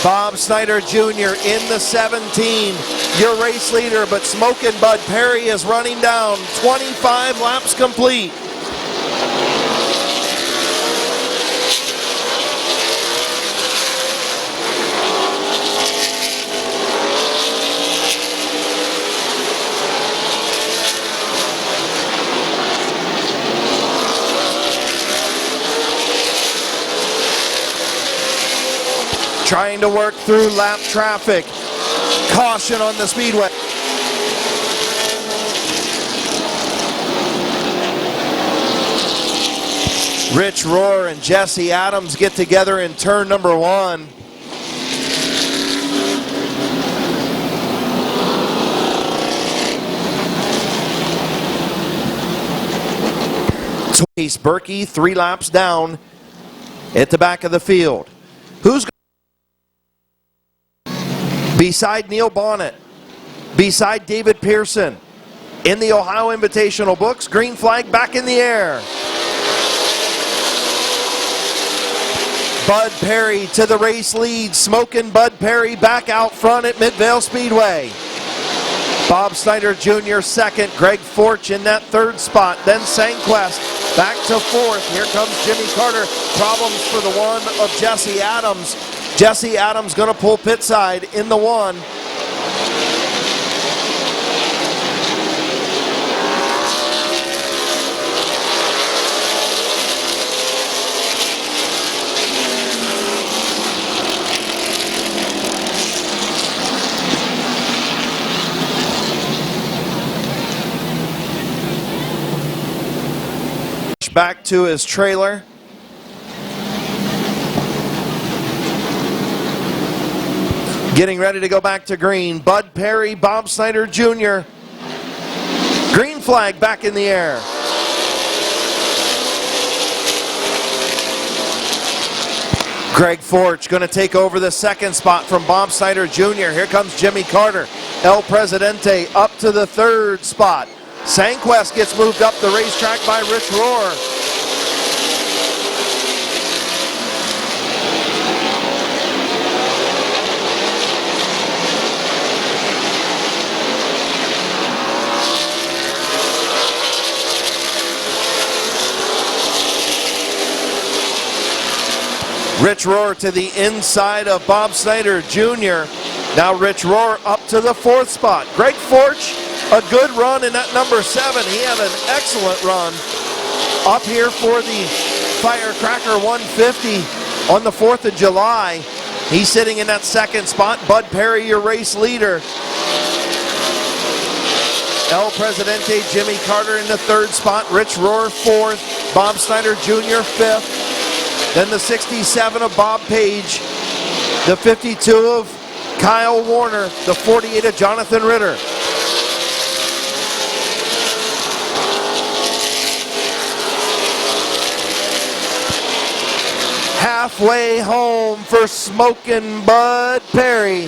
Bob Snyder Jr. in the 17, your race leader, but Smokin' Bud Perry is running down. 25 laps complete. Trying to work through lap traffic. Caution on the speedway. Rich Rohr and Jesse Adams get together in turn number 1. Chase Berkey 3 laps down at the back of the field. Who's beside Neil Bonnet, beside David Pearson? In the Ohio Invitational books, green flag back in the air. Bud Perry to the race lead. Smokin' Bud Perry back out front at Midvale Speedway. Bob Snyder Jr. second. Greg Forch in that third spot. Then Sanquest back to fourth. Here comes Jimmy Carter. Problems for the 1 of Jesse Adams. Jesse Adams going to pull pit side in the 1. Back to his trailer. Getting ready to go back to green. Bud Perry, Bob Snyder Jr. Green flag back in the air. Greg Forch going to take over the second spot from Bob Snyder Jr. Here comes Jimmy Carter. El Presidente up to the third spot. Sanquest gets moved up the racetrack by Rich Rohr. Rich Rohr to the inside of Bob Snyder Jr. Now Rich Rohr up to the fourth spot. Greg Forch, a good run in that number 7. He had an excellent run up here for the Firecracker 150 on the 4th of July. He's sitting in that second spot. Bud Perry, your race leader. El Presidente, Jimmy Carter in the third spot. Rich Rohr fourth. Bob Snyder Jr. fifth. Then the 67 of Bob Page. The 52 of Kyle Warner. The 48 of Jonathan Ritter. Halfway home for Smokin' Bud Perry.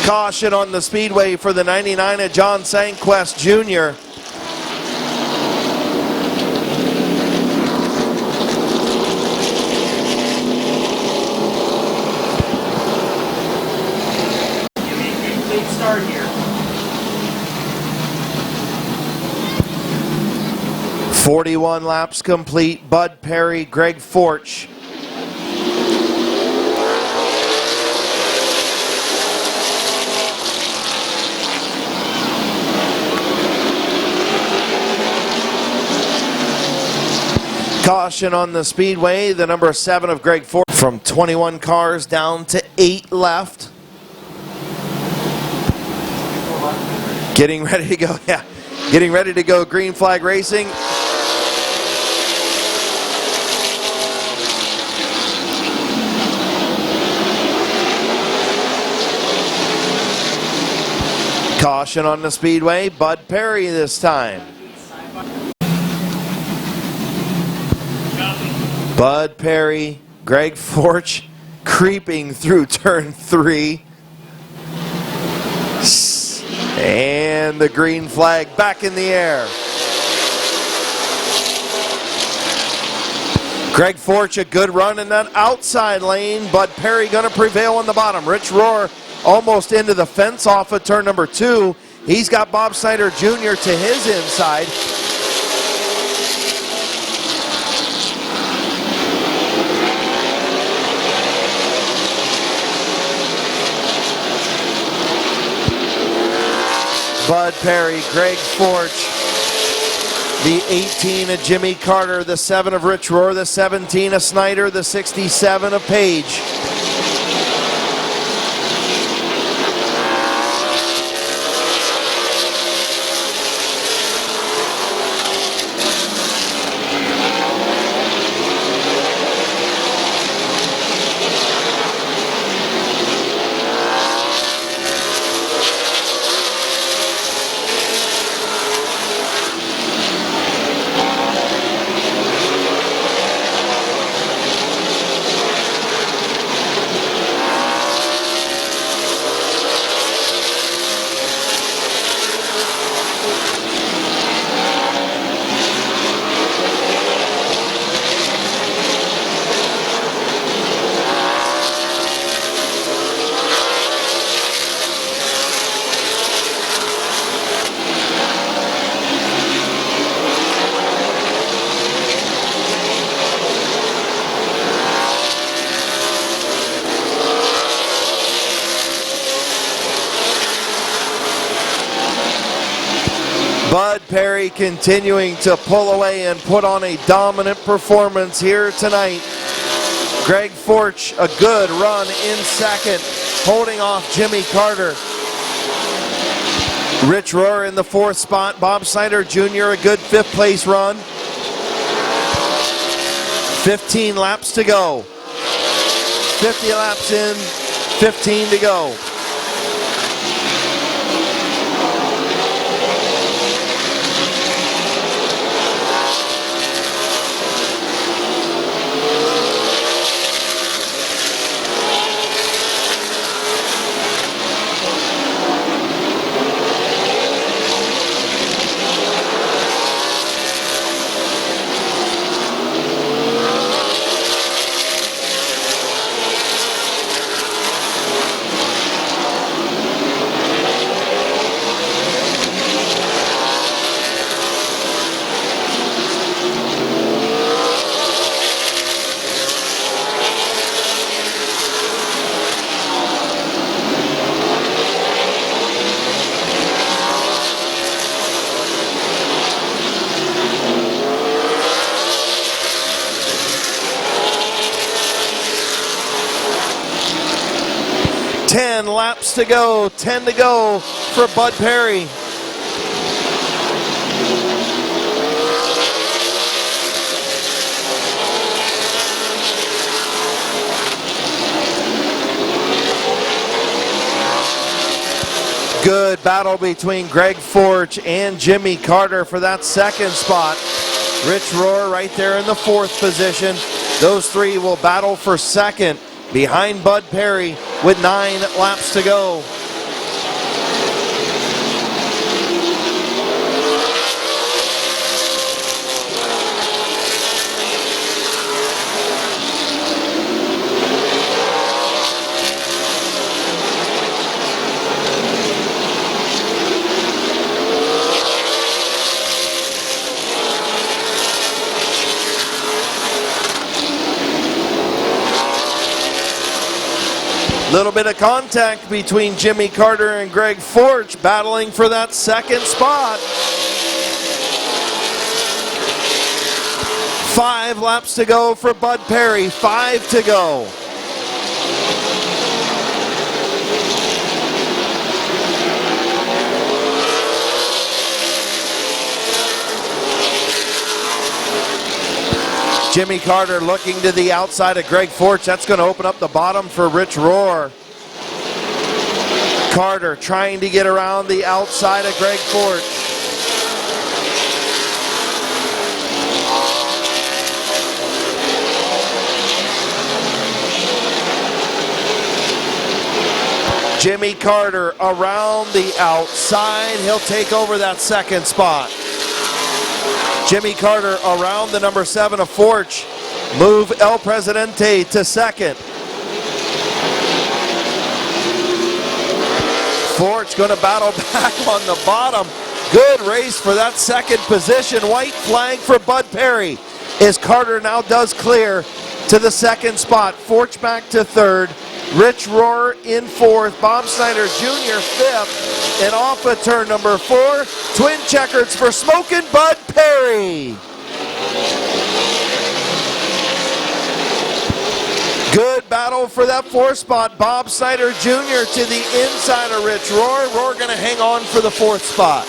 Caution on the speedway for the 99 of John Sanquest Jr. Complete start here. 41 laps complete. Bud Perry, Greg Forch. Caution on the speedway, the number 7 of Greg Forch. From 21 cars down to 8 left. Getting ready to go, yeah. Getting ready to go, green flag racing. Caution on the speedway, Bud Perry this time. Bud Perry, Greg Forch creeping through turn 3. And the green flag back in the air. Greg Forch, a good run in that outside lane. Bud Perry going to prevail on the bottom. Rich Rohr almost into the fence off of turn number 2. He's got Bob Snyder Jr. to his inside. Bud Perry, Greg Forch, the 18 of Jimmy Carter, the 7 of Rich Rohr, the 17 of Snyder, the 67 of Page. Bud Perry continuing to pull away and put on a dominant performance here tonight. Greg Forch, a good run in second, holding off Jimmy Carter. Rich Rohr in the 4th spot. Bob Snyder Jr., a good 5th place run. 15 laps to go. 50 laps in, 15 to go. Laps to go, 10 to go for Bud Perry. Good battle between Greg Forch and Jimmy Carter for that 2nd spot. Rich Rohr right there in the 4th position. Those 3 will battle for 2nd behind Bud Perry with 9 laps to go. Little bit of contact between Jimmy Carter and Greg Forch, battling for that second spot. 5 laps to go for Bud Perry, 5 to go. Jimmy Carter looking to the outside of Greg Forch. That's going to open up the bottom for Rich Rohr. Carter trying to get around the outside of Greg Forch. Jimmy Carter around the outside. He'll take over that second spot. Jimmy Carter around the number 7 of Forch. Move El Presidente to second. Forch going to battle back on the bottom. Good race for that second position. White flag for Bud Perry as Carter now does clear to the second spot. Forch back to third. Rich Rohr in fourth. Bob Snyder Jr. fifth. And off of turn number 4, twin checkers for Smokin' Bud Perry. Good battle for that 4th spot. Bob Snyder Jr. to the inside of Rich Rohr. Rohr going to hang on for the 4th spot.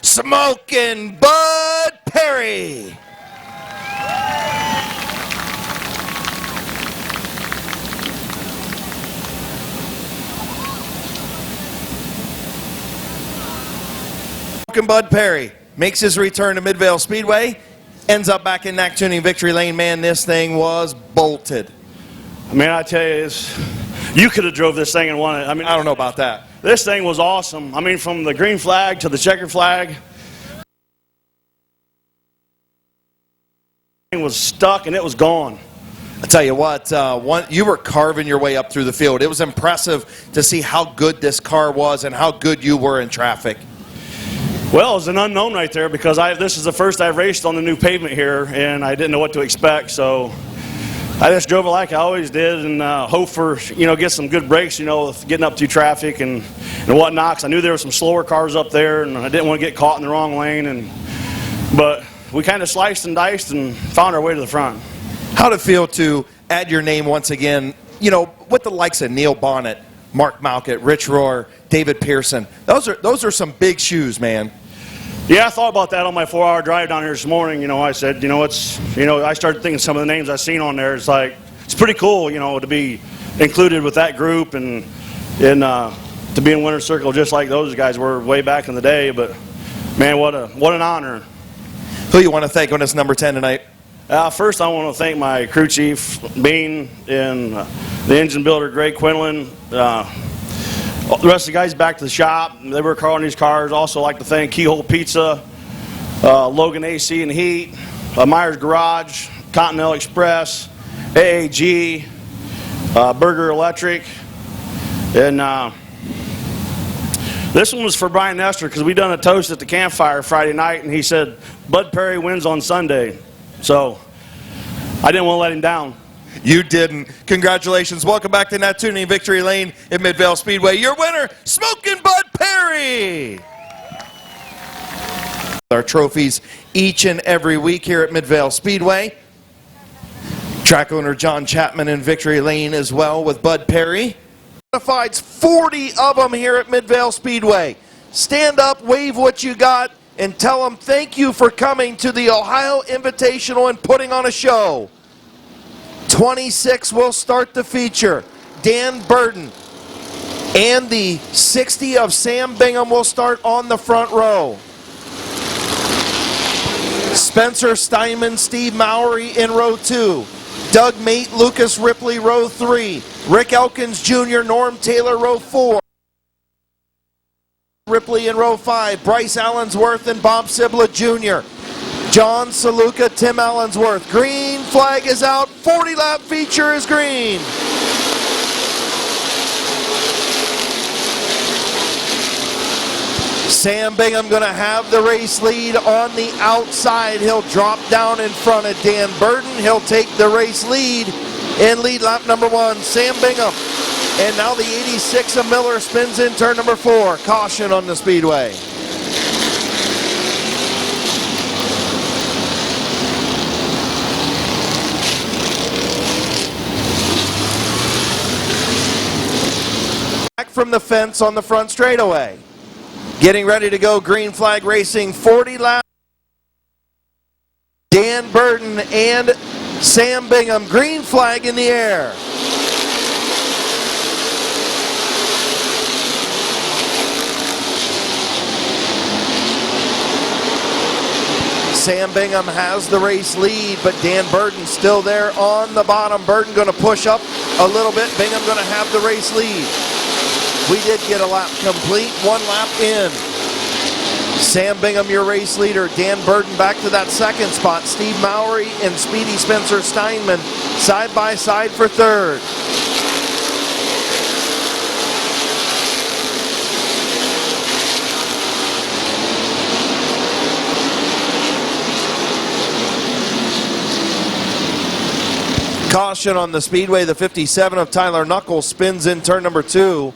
Smokin' Bud Perry. Smokin' Bud Perry makes his return to Midvale Speedway, ends up back in Knack Tuning Victory Lane. Man, this thing was bolted. I mean, I tell you, you could have drove this thing and won it. I mean, I don't know about that. This thing was awesome. I mean, from the green flag to the checkered flag, it was stuck and it was gone. I tell you what, you were carving your way up through the field. It was impressive to see how good this car was and how good you were in traffic. Well, it was an unknown right there because this is the first I've raced on the new pavement here, and I didn't know what to expect. So I just drove it like I always did and hope for, get some good breaks, getting up through traffic and whatnot. 'Cause I knew there were some slower cars up there, and I didn't want to get caught in the wrong lane. But we kind of sliced and diced and found our way to the front. How'd it feel to add your name once again, with the likes of Neil Bonnet, Mark Malkett, Rich Rohr, David Pearson? Those are some big shoes, man. Yeah, I thought about that on my 4-hour drive down here this morning. I said, I started thinking some of the names I've seen on there. It's like, it's pretty cool, to be included with that group and to be in Winner's Circle just like those guys were way back in the day. But, man, what an honor. Who you want to thank on this number 10 tonight? First, I want to thank my crew chief, Bean, and the engine builder, Greg Quinlan. The rest of the guys back to the shop. They work hard on these cars. Also like to thank Keyhole Pizza, Logan AC and Heat, Myers Garage, Continental Express, AAG, Burger Electric. And this one was for Brian Nestor because we done a toast at the campfire Friday night, and he said, Bud Perry wins on Sunday. So I didn't want to let him down. You didn't. Congratulations. Welcome back to Knack Tuning Victory Lane at Midvale Speedway. Your winner, Smokin' Bud Perry. Our trophies each and every week here at Midvale Speedway. Track owner John Chapman in Victory Lane as well with Bud Perry. Fights 40 of them here at Midvale Speedway. Stand up, wave what you got, and tell them thank you for coming to the Ohio Invitational and putting on a show. 26 will start the feature. Dan Burton and the 60 of Sam Bingham will start on the front row. Spencer Steinman, Steve Mowry in row 2. Doug Mate, Lucas Ripley, row 3. Rick Elkins Jr., Norm Taylor, row 4. Ripley in row 5. Bryce Allensworth and Bob Sibla Jr. John Saluka, Tim Allensworth. Green flag is out. 40-lap feature is green. Sam Bingham going to have the race lead on the outside. He'll drop down in front of Dan Burton. He'll take the race lead in lead lap number 1, Sam Bingham. And now the 86 of Miller spins in turn number 4. Caution on the speedway. Back from the fence on the front straightaway. Getting ready to go, green flag racing, 40 laps. Dan Burton and Sam Bingham, green flag in the air. Sam Bingham has the race lead, but Dan Burton still there on the bottom. Burton going to push up a little bit. Bingham going to have the race lead. We did get a lap complete, 1 lap in. Sam Bingham, your race leader. Dan Burton back to that second spot. Steve Mowry and Speedy Spencer Steinman side by side for third. Caution on the speedway. The 57 of Tyler Knuckles spins in turn number 2.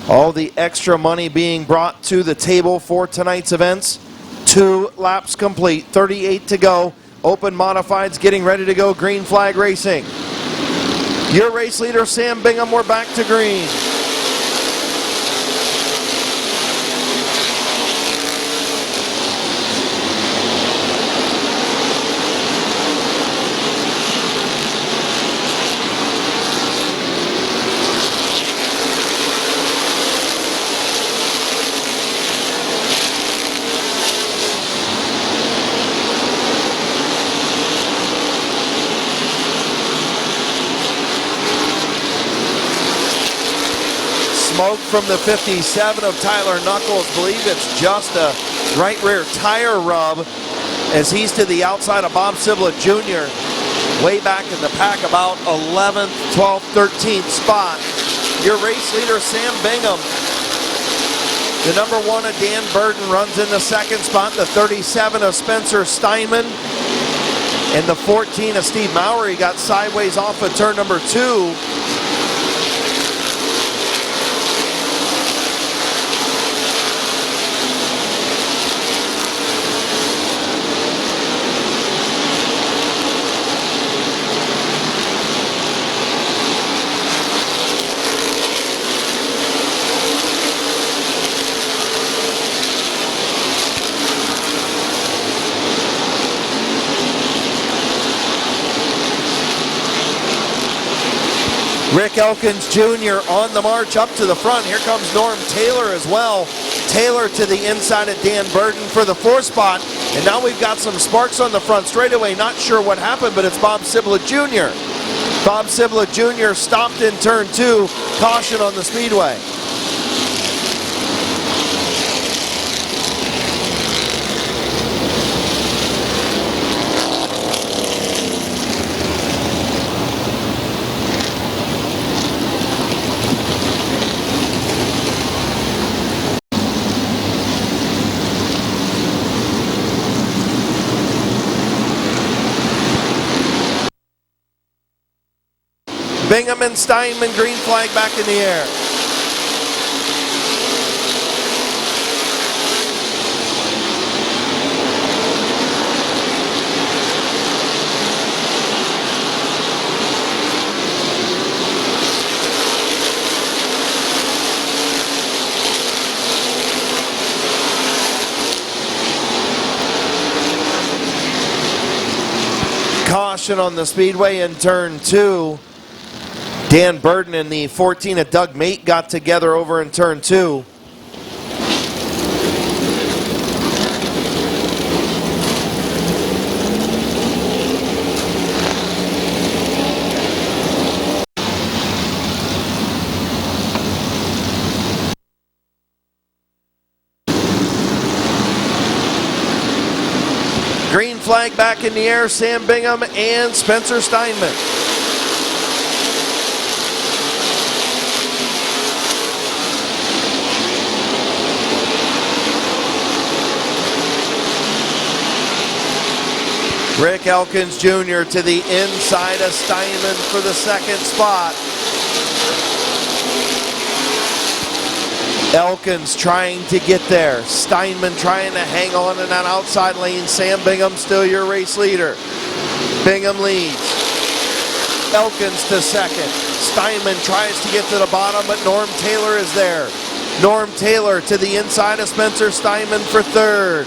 All the extra money being brought to the table for tonight's events. 2 laps complete, 38 to go. Open modifieds getting ready to go, green flag racing. Your race leader, Sam Bingham, we're back to green. Smoke from the 57 of Tyler Knuckles. Believe it's just a right rear tire rub as he's to the outside of Bob Siblet Jr. Way back in the pack, about 11th, 12th, 13th spot. Your race leader, Sam Bingham. The number 1 of Dan Burton runs in the second spot. The 37 of Spencer Steinman. And the 14 of Steve Mowry got sideways off of turn number 2. Rick Elkins Jr. on the march up to the front. Here comes Norm Taylor as well. Taylor to the inside of Dan Burton for the 4th spot. And now we've got some sparks on the front straightaway. Not sure what happened, but it's Bob Siblet Jr. Bob Siblet Jr. stopped in turn 2. Caution on the speedway. Bingham and Steinman, green flag back in the air. Caution on the speedway in turn 2. Dan Burton and the 14 of Doug Mate got together over in turn 2. Green flag back in the air, Sam Bingham and Spencer Steinman. Rick Elkins Jr. to the inside of Steinman for the second spot. Elkins trying to get there. Steinman trying to hang on in that outside lane. Sam Bingham still your race leader. Bingham leads. Elkins to second. Steinman tries to get to the bottom, but Norm Taylor is there. Norm Taylor to the inside of Spencer Steinman for third.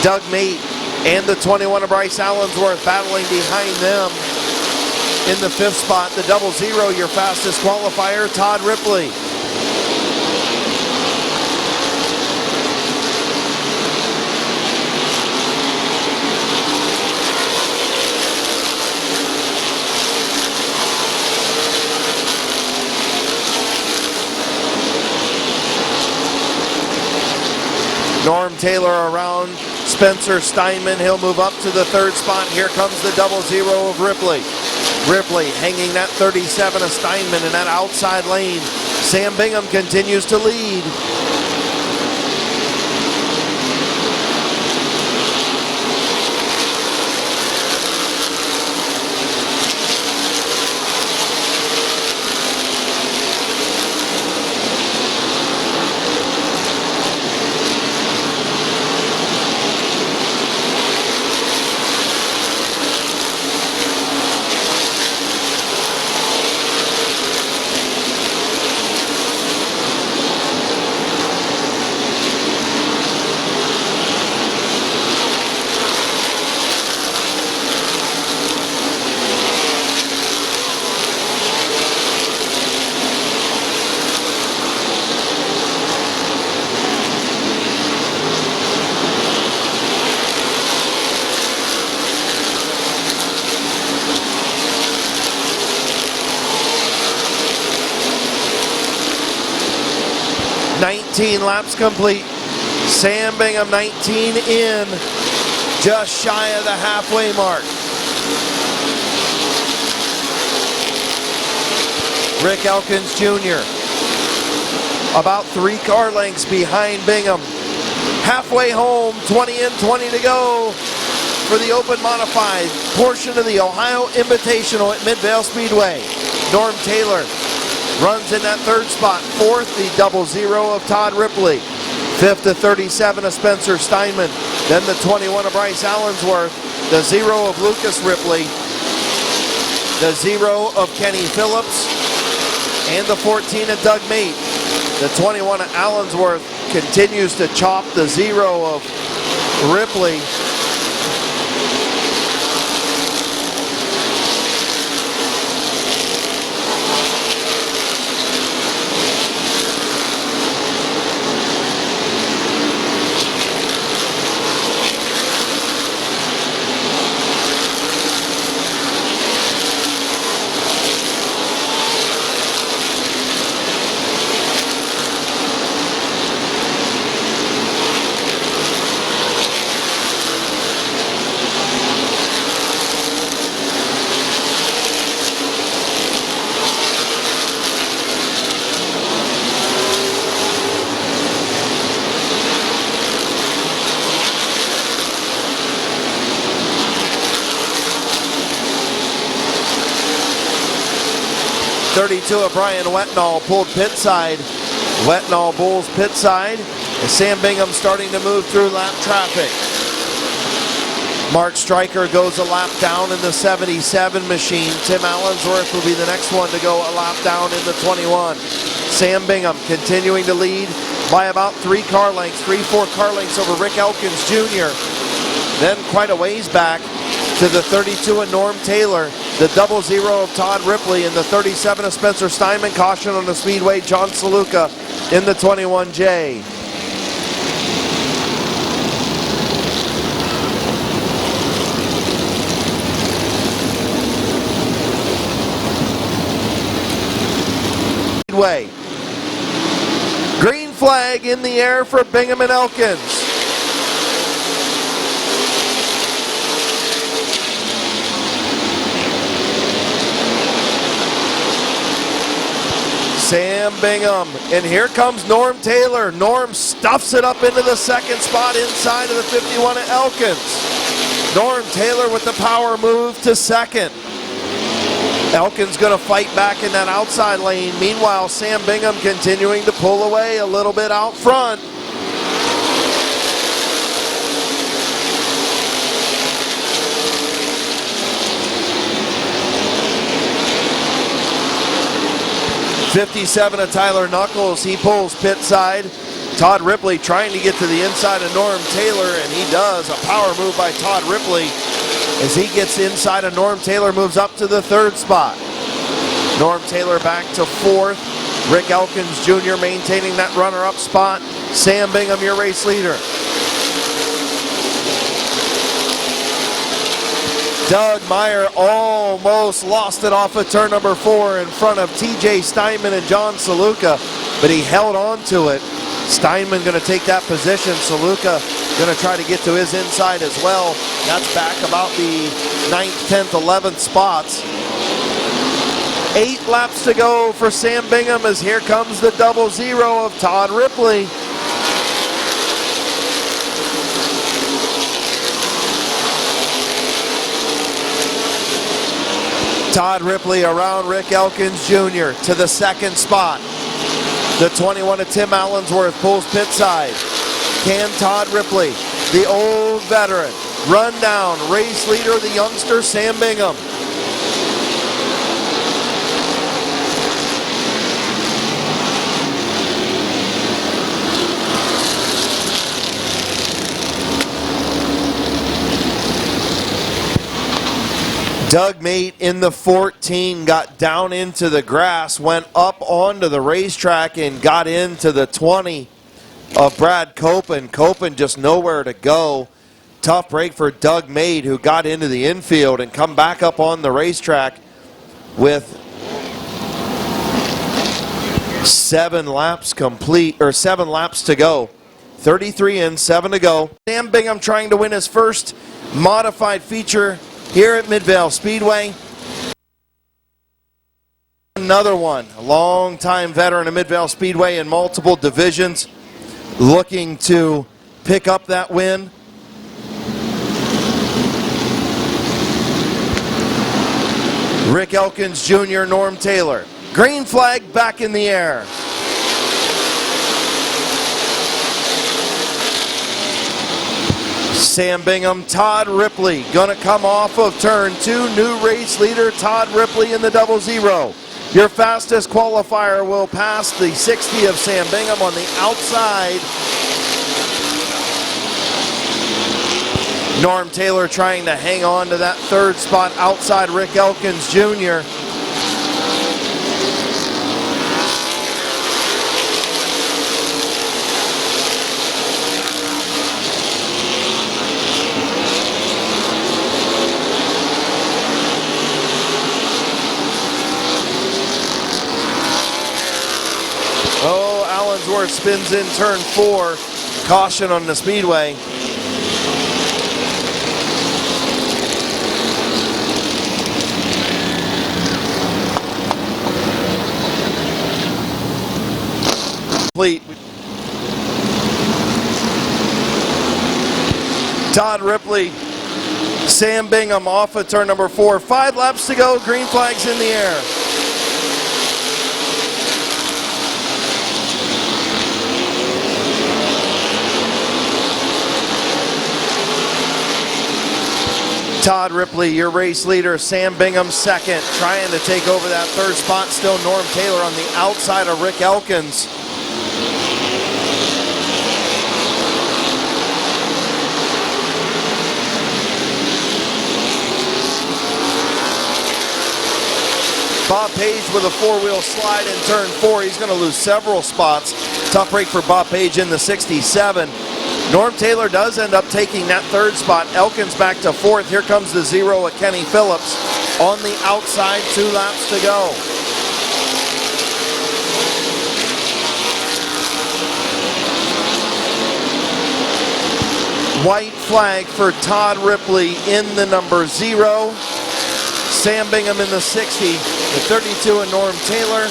Doug Mate and the 21 of Bryce Allensworth battling behind them. In the fifth spot, the 00, your fastest qualifier, Todd Ripley. Norm Taylor around Spencer Steinman. He'll move up to the third spot. Here comes the 00 of Ripley. Ripley hanging that 37 of Steinman in that outside lane. Sam Bingham continues to lead. Laps complete. Sam Bingham 19 in, just shy of the halfway mark. Rick Elkins Jr. about 3 car lengths behind Bingham. Halfway home, 20 in, 20 to go for the open modified portion of the Ohio Invitational at Midvale Speedway. Norm Taylor runs in that third spot. Fourth, the 00 of Todd Ripley. Fifth, the 37 of Spencer Steinman. Then the 21 of Bryce Allensworth. The 0 of Lucas Ripley. The 0 of Kenny Phillips. And the 14 of Doug Mate. The 21 of Allensworth continues to chop the 0 of Ripley. .32 of Brian Wetnall pulled pit side. Wetnall bulls pit side. And Sam Bingham starting to move through lap traffic. Mark Stryker goes a lap down in the 77 machine. Tim Allensworth will be the next one to go a lap down in the 21. Sam Bingham continuing to lead by about 3 car lengths, 4 car lengths over Rick Elkins Jr. Then quite a ways back to the 32 of Norm Taylor, the 00 of Todd Ripley, and the 37 of Spencer Steinman. Caution on the speedway, John Saluka in the 21J. Speedway. Green flag in the air for Bingham and Elkins. Sam Bingham, and here comes Norm Taylor. Norm stuffs it up into the second spot inside of the 51 at Elkins. Norm Taylor with the power move to second. Elkins going to fight back in that outside lane. Meanwhile, Sam Bingham continuing to pull away a little bit out front. '57 of Tyler Knuckles, he pulls pit side. Todd Ripley trying to get to the inside of Norm Taylor, and he does. A power move by Todd Ripley as he gets inside of Norm Taylor, moves up to the third spot. Norm Taylor back to fourth. Rick Elkins Jr. maintaining that runner-up spot. Sam Bingham, your race leader. Doug Meyer almost lost it off of turn number 4 in front of TJ Steinman and John Saluka, but he held on to it. Steinman going to take that position. Saluka going to try to get to his inside as well. That's back about the 9th, 10th, 11th spots. 8 laps to go for Sam Bingham as here comes the 00 of Todd Ripley. Todd Ripley around Rick Elkins Jr. to the second spot. The 21 of Tim Allensworth pulls pit side. Can Todd Ripley, the old veteran, run down race leader, the youngster Sam Bingham? Doug Mate in the 14 got down into the grass, went up onto the racetrack and got into the 20 of Brad Copen. Copen just nowhere to go. Tough break for Doug Mate, who got into the infield and come back up on the racetrack with 7 laps complete, or 7 laps to go. 33 in, 7 to go. Sam Bingham trying to win his first modified feature here at Midvale Speedway. Another one, a long-time veteran of Midvale Speedway in multiple divisions, looking to pick up that win. Rick Elkins Jr., Norm Taylor. Green flag back in the air. Sam Bingham, Todd Ripley going to come off of turn 2. New race leader Todd Ripley in the 00. Your fastest qualifier will pass the 60 of Sam Bingham on the outside. Norm Taylor trying to hang on to that third spot outside Rick Elkins Jr. Allensworth spins in turn 4. Caution on the speedway. Complete. Todd Ripley, Sam Bingham off of turn number 4. 5 laps to go. Green flags in the air. Todd Ripley, your race leader. Sam Bingham second, trying to take over that third spot. Still Norm Taylor on the outside of Rick Elkins. Bob Page with a 4-wheel slide in turn 4. He's going to lose several spots. Tough break for Bob Page in the 67. Norm Taylor does end up taking that third spot. Elkins back to 4th. Here comes the 0 of Kenny Phillips on the outside. 2 laps to go. White flag for Todd Ripley in the number 0. Sam Bingham in the 60. The 32 of Norm Taylor.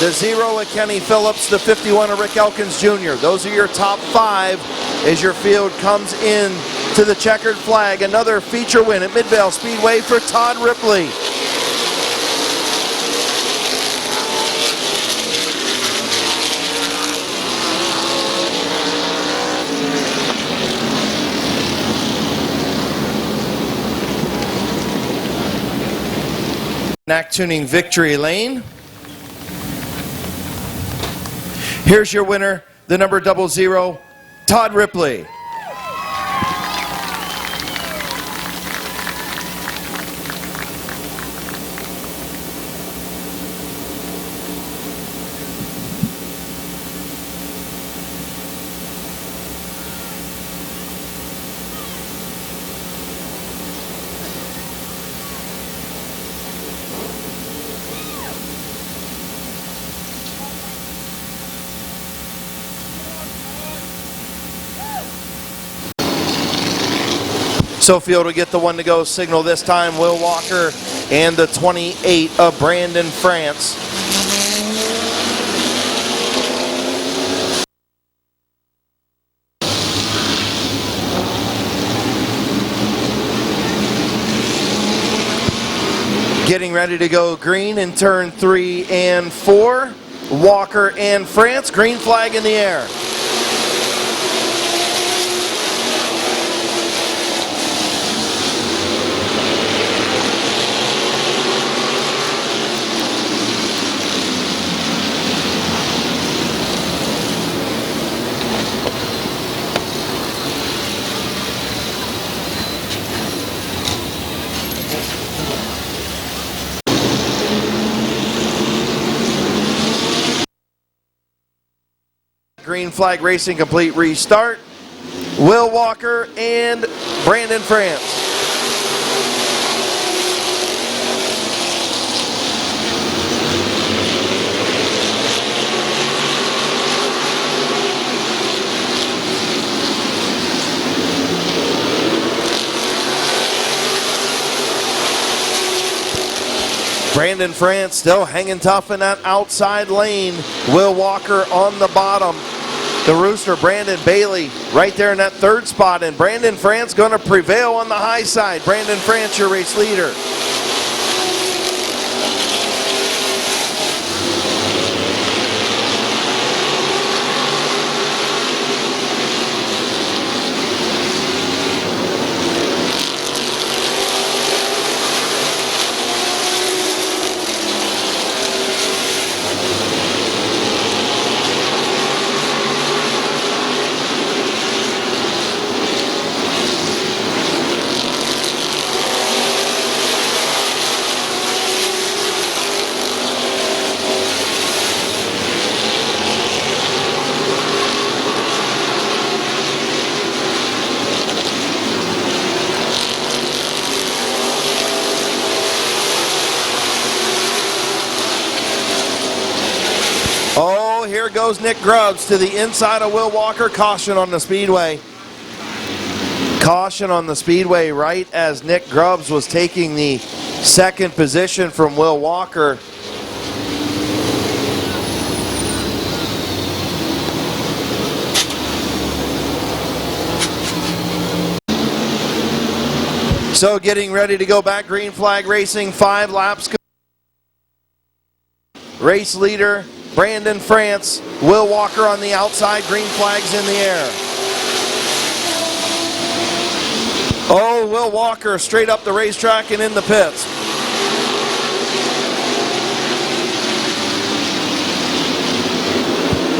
the 0 of Kenny Phillips, the 51 of Rick Elkins Jr. Those are your top 5 as your field comes in to the checkered flag. Another feature win at Midvale Speedway for Todd Ripley. Knack Tuning Victory Lane. Here's your winner, the number 00, Todd Ripley. So field will get the one to go signal this time. Will Walker and the 28 of Brandon France. Getting ready to go green in turn 3 and 4. Walker and France, green flag in the air. Green flag racing complete, restart. Will Walker and Brandon France. Brandon France still hanging tough in that outside lane. Will Walker on the bottom. The Rooster, Brandon Bailey, right there in that 3rd spot, and Brandon France going to prevail on the high side. Brandon France, your race leader. Oh, here goes Nick Grubbs to the inside of Will Walker. Caution on the speedway. Caution on the speedway right as Nick Grubbs was taking the 2nd position from Will Walker. So getting ready to go back, green flag racing, 5 laps. Race leader, Brandon France. Will Walker on the outside, green flags in the air. Oh, Will Walker straight up the racetrack and in the pits.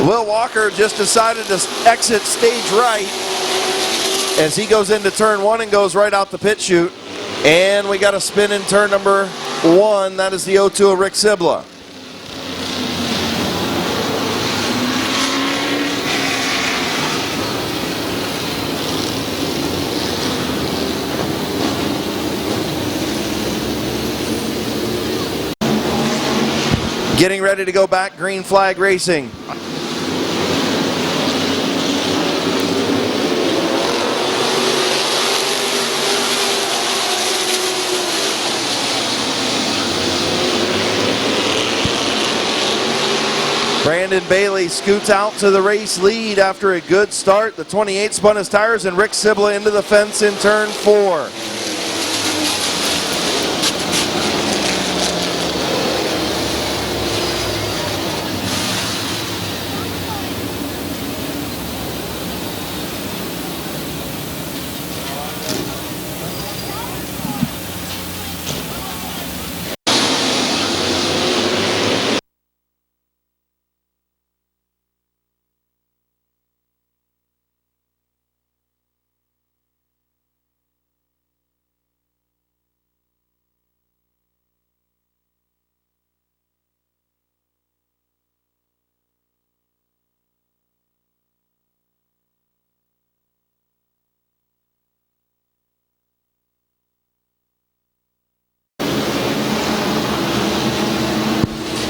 Will Walker just decided to exit stage right as he goes into turn 1 and goes right out the pit chute. And we got a spin in turn number 1. That is the 0-2 of Rick Sibla. Getting ready to go back, green flag racing. Brandon Bailey scoots out to the race lead after a good start. The 28 spun his tires, and Rick Sibla into the fence in turn 4.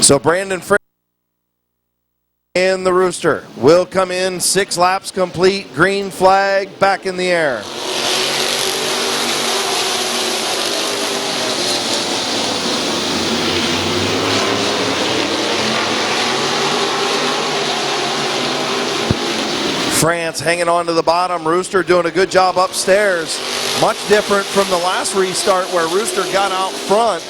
So Brandon Frank and the Rooster will come in, 6 laps complete, green flag back in the air. France hanging on to the bottom, Rooster doing a good job upstairs. Much different from the last restart where Rooster got out front.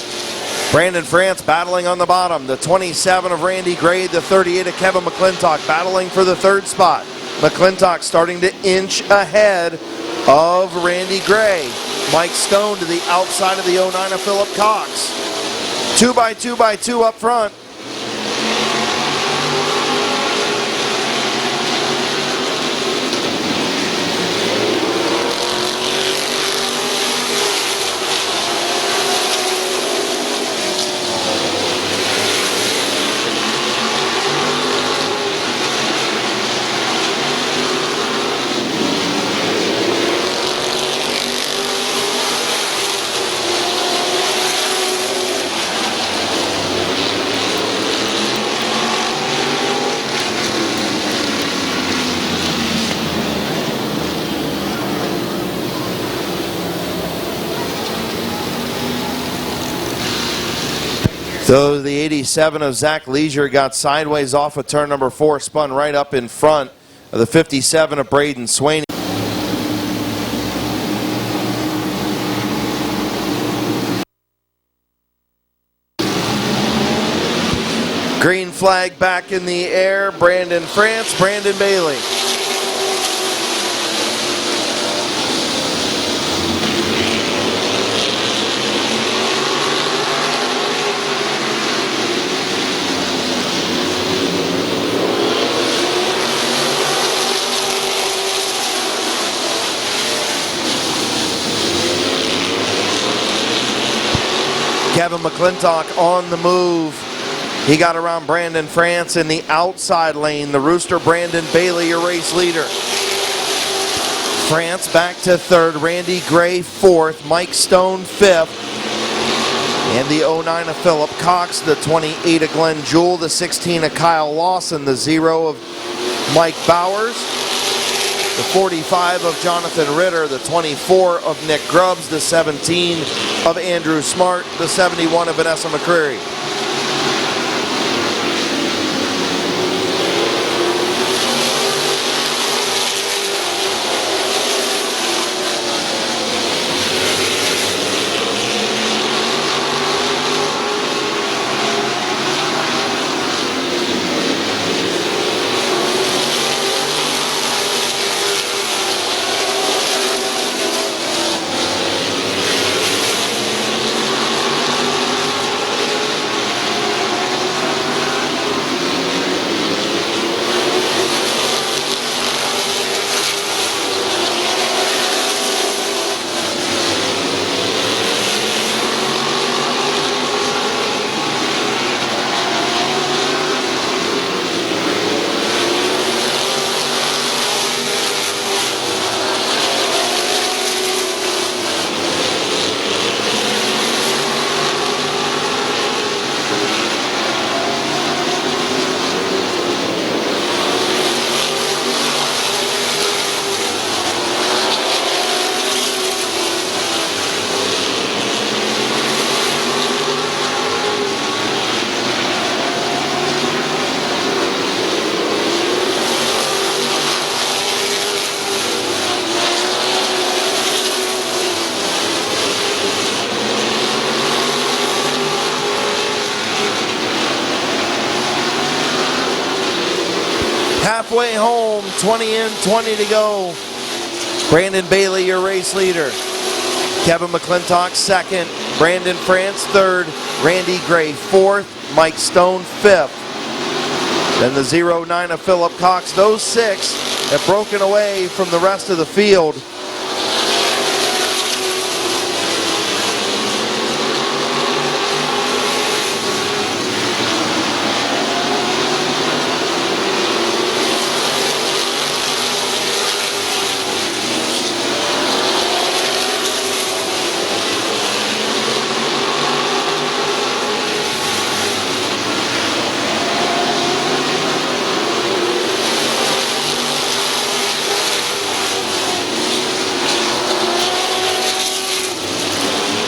Brandon France battling on the bottom. The 27 of Randy Gray, the 38 of Kevin McClintock battling for the 3rd spot. McClintock starting to inch ahead of Randy Gray. Mike Stone to the outside of the 09 of Philip Cox. 2x2x2 up front. So the 87 of Zach Leisure got sideways off of turn number 4, spun right up in front of the 57 of Braden Swaney. Green flag back in the air. Brandon France, Brandon Bailey. Kevin McClintock on the move. He got around Brandon France in the outside lane. The Rooster, Brandon Bailey, your race leader. France back to 3rd. Randy Gray 4th. Mike Stone 5th. And the 09 of Philip Cox, the 28 of Glenn Jewell, the 16 of Kyle Lawson, the 0 of Mike Bowers, the 45 of Jonathan Ritter, the 24 of Nick Grubbs, the 17 of Andrew Smart, the 71 of Vanessa McCreary. halfway home, 20 in, 20 to go. Brandon Bailey, your race leader. Kevin McClintock second, Brandon France third, Randy Gray fourth, Mike Stone fifth. Then the 09 of Philip Cox. Those 6 have broken away from the rest of the field.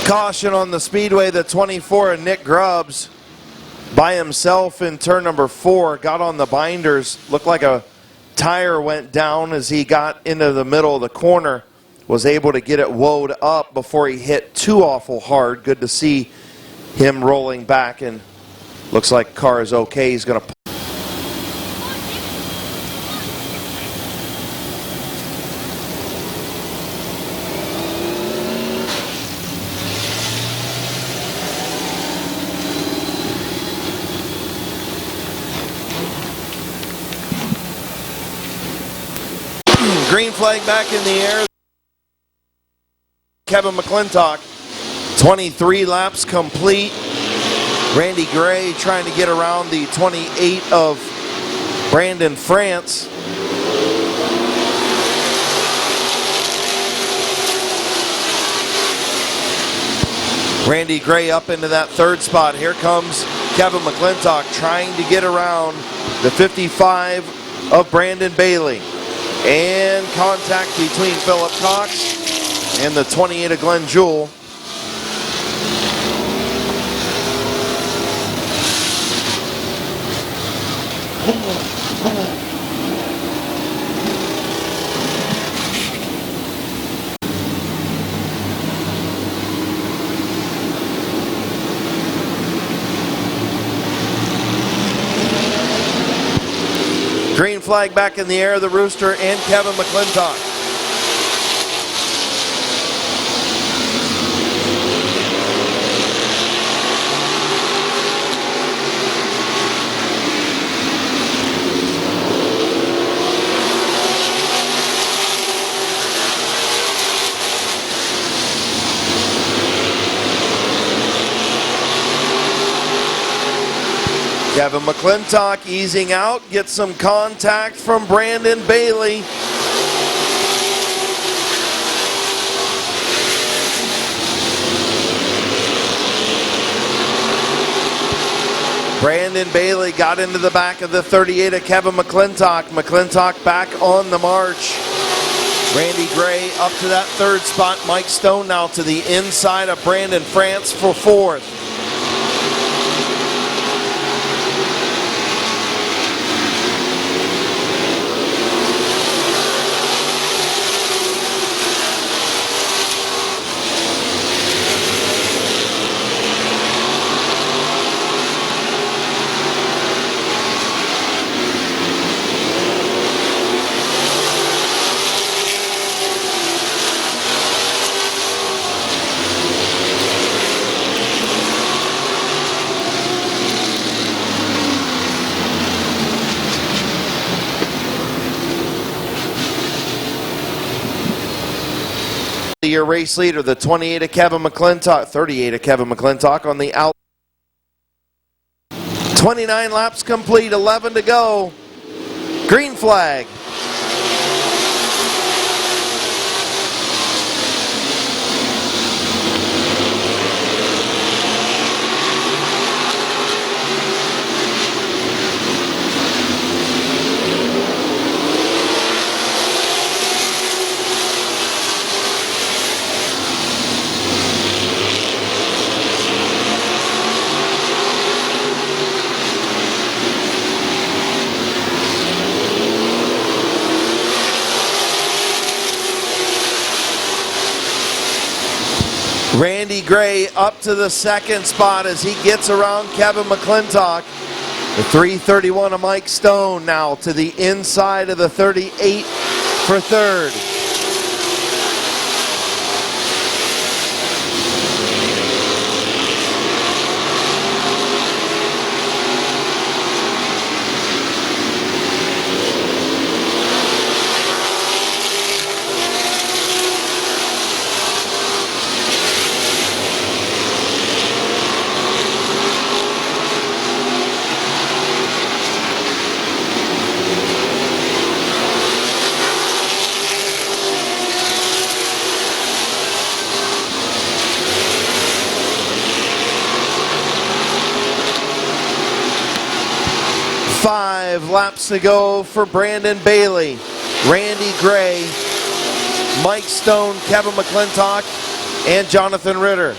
Caution on the speedway, the 24 of Nick Grubbs by himself in turn number 4. Got on the binders. Looked like a tire went down as he got into the middle of the corner. Was able to get it woed up before he hit too awful hard. Good to see him rolling back, and looks like car is okay. He's going to green flag back in the air. Kevin McClintock, 23 laps complete. Randy Gray trying to get around the 28 of Brandon France. Randy Gray up into that 3rd spot. Here comes Kevin McClintock trying to get around the 55 of Brandon Bailey. And contact between Philip Cox and the 28 of Glenn Jewell. Green flag back in the air, the Rooster and Kevin McClintock. Kevin McClintock easing out, gets some contact from Brandon Bailey. Brandon Bailey got into the back of the 38 of Kevin McClintock. McClintock back on the march. Randy Gray up to that 3rd spot. Mike Stone now to the inside of Brandon France for 4th. Your race leader, the 28 of Kevin McClintock, 38 of Kevin McClintock on the out. 29 laps complete, 11 to go. Green flag. Randy Gray up to the 2nd spot as he gets around Kevin McClintock. The 331 of Mike Stone now to the inside of the 38 for third. Five laps to go for Brandon Bailey, Randy Gray, Mike Stone, Kevin McClintock, and Jonathan Ritter.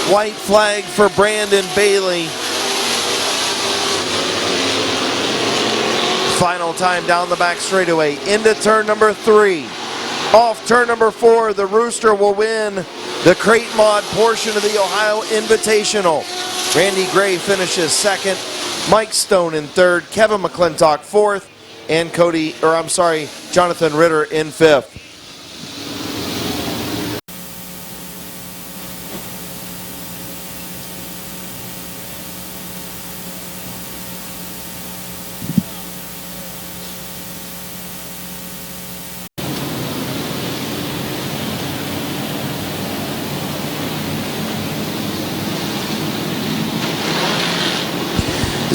White flag for Brandon Bailey. Final time down the back straightaway into turn number 3. Off turn number 4, the Rooster will win the Crate Mod portion of the Ohio Invitational. Randy Gray finishes second, Mike Stone in third, Kevin McClintock fourth, and Jonathan Ritter in fifth.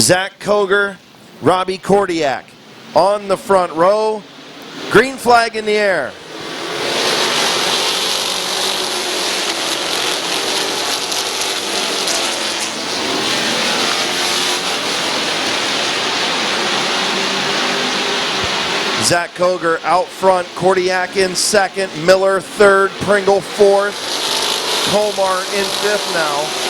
Zach Koger, Robbie Kordiak on the front row. Green flag in the air. Zach Koger out front, Kordiak in second, Miller third, Pringle fourth, Colmar in fifth now.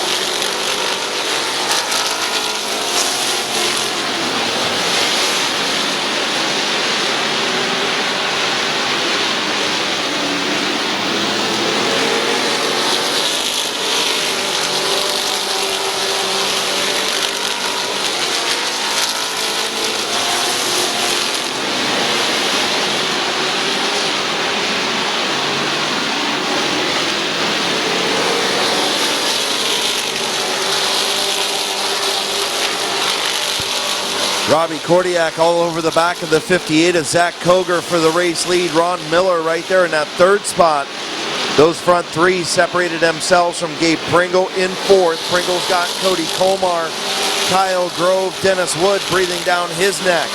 Robbie Kordiak all over the back of the 58 of Zach Koger for the race lead. Ron Miller right there in that third spot. Those front three separated themselves from Gabe Pringle in fourth. Pringle's got Cody Colmar, Kyle Grove, Dennis Wood breathing down his neck.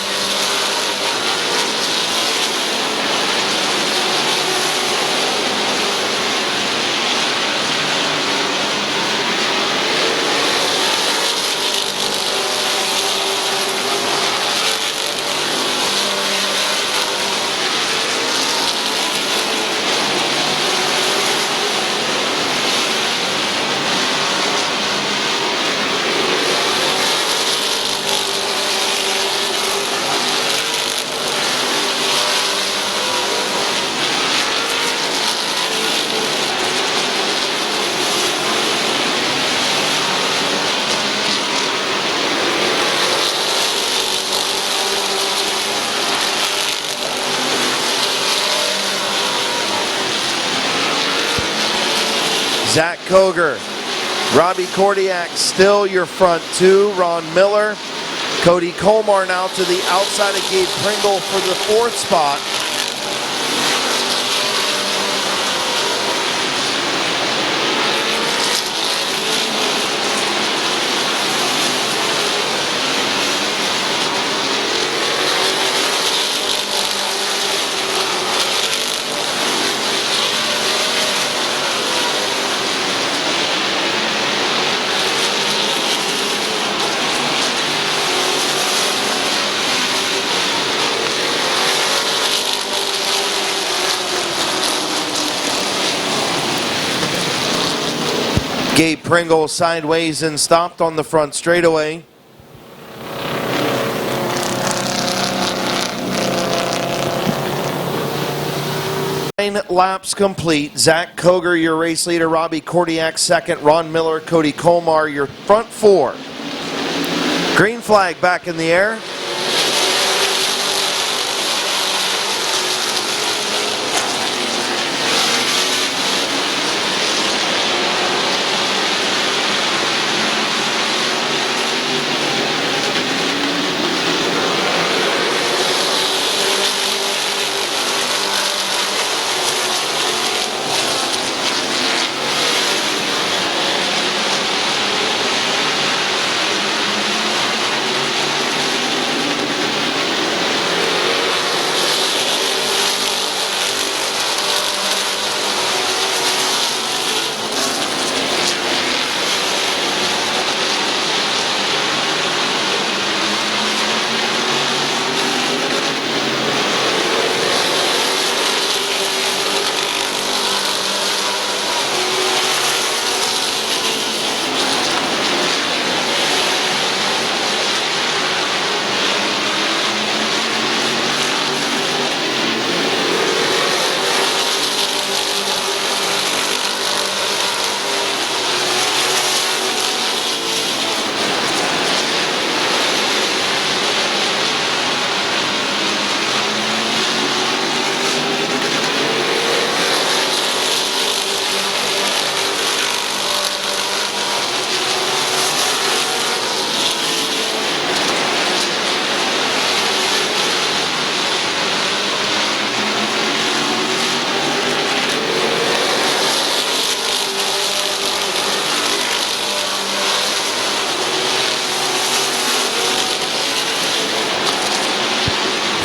Zach Koger, Robbie Kordiak still your front two. Ron Miller, Cody Colmar now to the outside of Gabe Pringle for the fourth spot. Gabe Pringle sideways and stopped on the front straightaway. Nine laps complete. Zach Koger, your race leader. Robbie Kordiak second. Ron Miller, Cody Colmar, your front four. Green flag back in the air.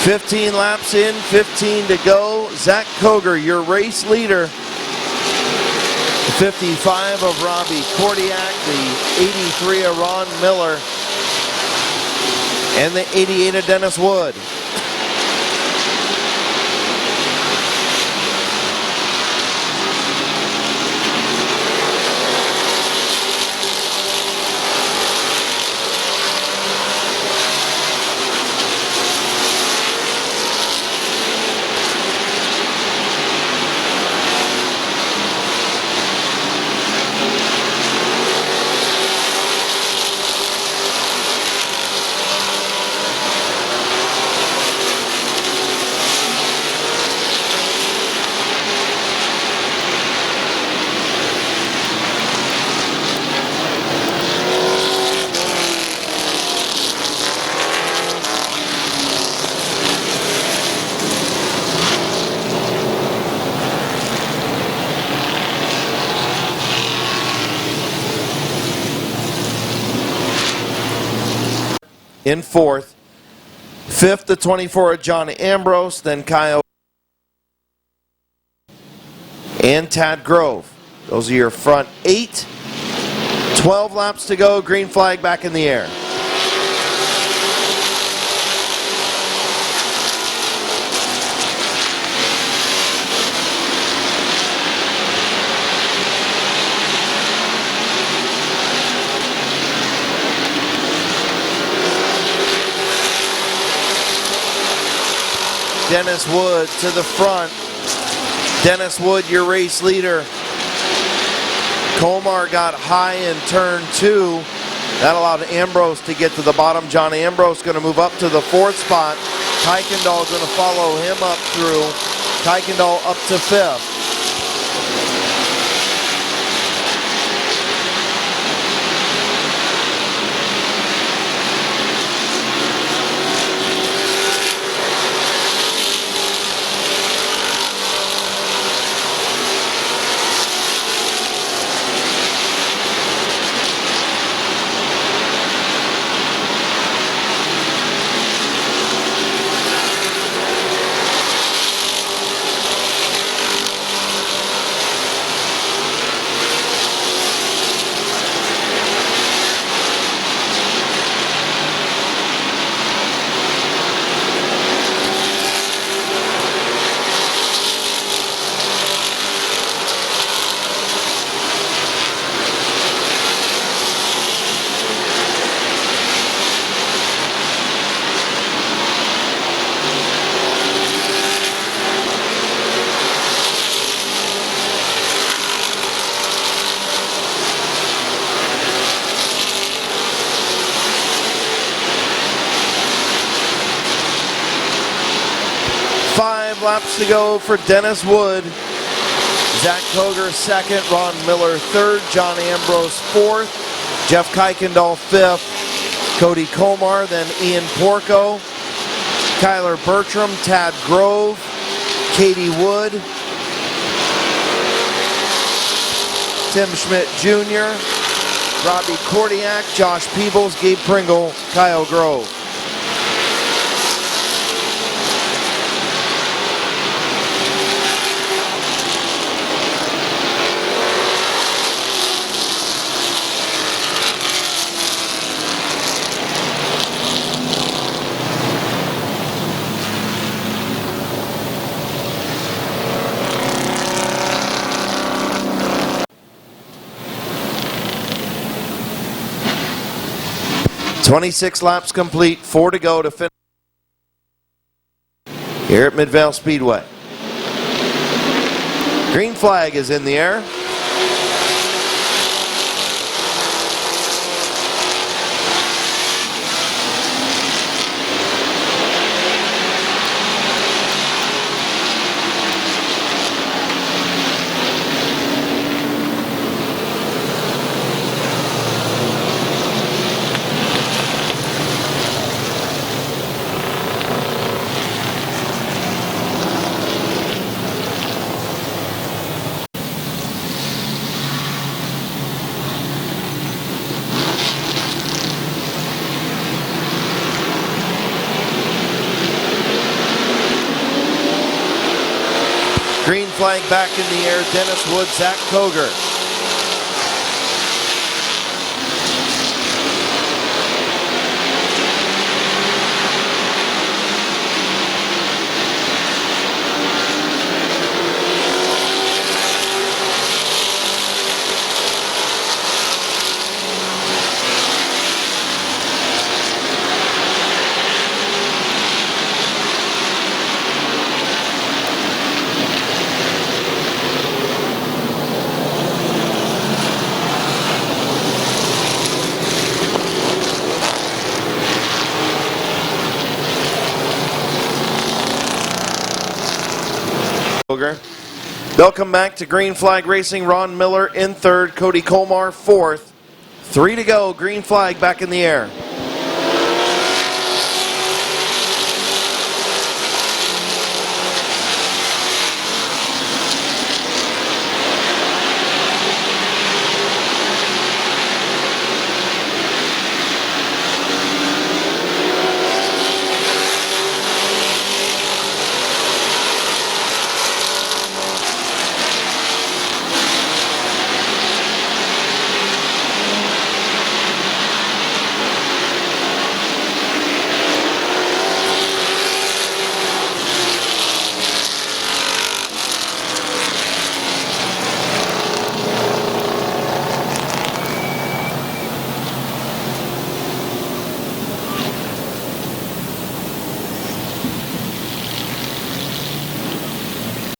.15 laps in, 15 to go. Zach Koger, your race leader. The 55 of Robbie Kordiak, the 83 of Ron Miller, and the 88 of Dennis Wood. In fourth. Fifth, the 24 of John Ambrose, then Kyle and Tad Grove. Those are your front eight. 12 laps to go, green flag back in the air. Dennis Wood to the front. Dennis Wood, your race leader. Colmar got high in turn two. That allowed Ambrose to get to the bottom. John Ambrose going to move up to the fourth spot. Kuykendall going to follow him up through. Kuykendall up to fifth. laps to go for Dennis Wood. Zach Koger second, Ron Miller third, John Ambrose fourth, Jeff Kuykendall fifth, Cody Komar, then Ian Porco, Kyler Bertram, Tad Grove, Katie Wood, Tim Schmidt Jr., Robbie Kordiak, Josh Peebles, Gabe Pringle, Kyle Grove. "26 laps complete, 4 to go to finish here at Midvale Speedway." Green flag is in the air. Green flag back in the air, Dennis Wood, Zach Koger. They'll come back to green flag racing. Ron Miller in third, Cody Komar fourth. 3 to go, green flag back in the air.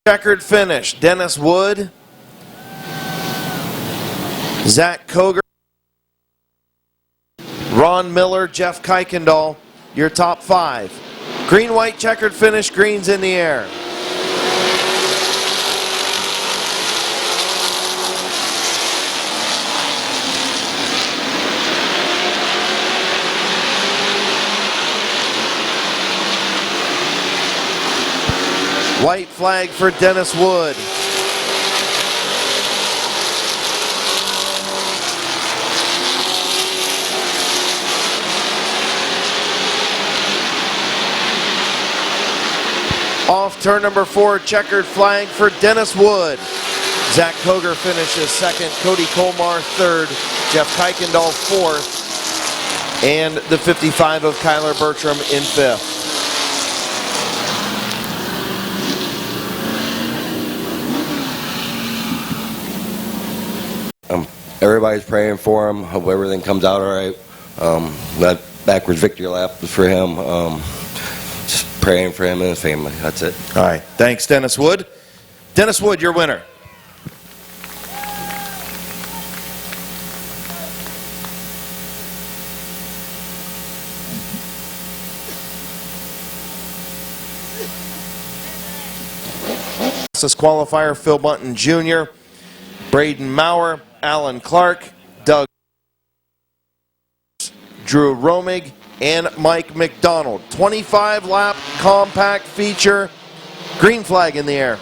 Checkered finish, Dennis Wood, Zach Koger, Ron Miller, Jeff Kuykendall, your top 5. Green-white checkered finish, greens in the air. White flag for Dennis Wood. Off turn number 4, checkered flag for Dennis Wood. Zach Koger finishes second, Cody Komar third, Jeff Kuykendall fourth, and the 55 of Kyler Bertram in fifth. Everybody's praying for him. Hope everything comes out all right. That backwards victory lap was for him. Just praying for him and his family. That's it. All right. Thanks, Dennis Wood. Dennis Wood, your winner. fastest qualifier, Phil Bunton Jr., Braden Maurer, Alan Clark, Doug, Drew Romig, and Mike McDonald. 25-lap compact feature. Green flag in the air.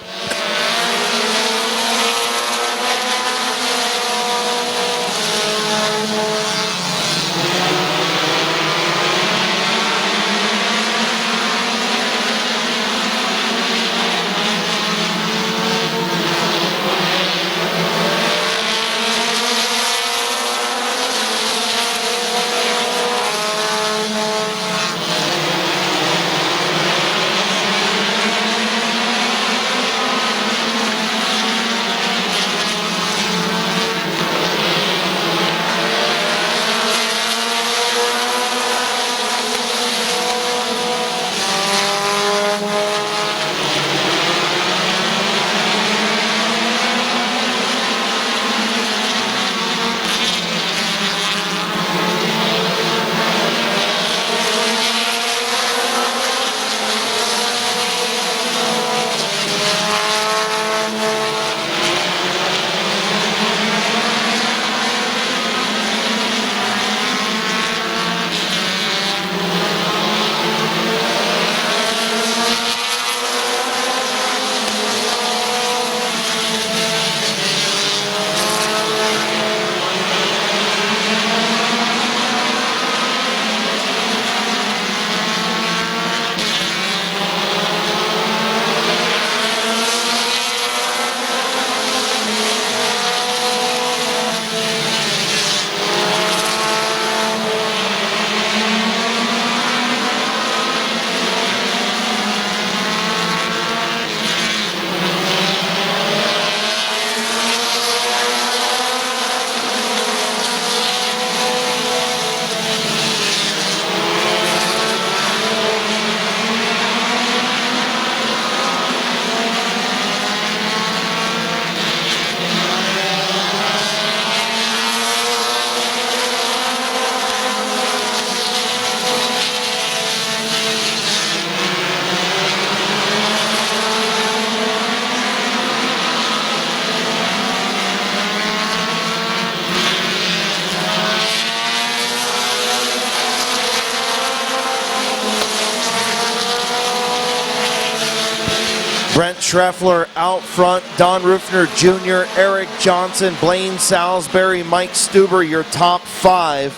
Brent Schreffler out front, Don Rufner Jr., Eric Johnson, Blaine Salisbury, Mike Stuber, your top 5.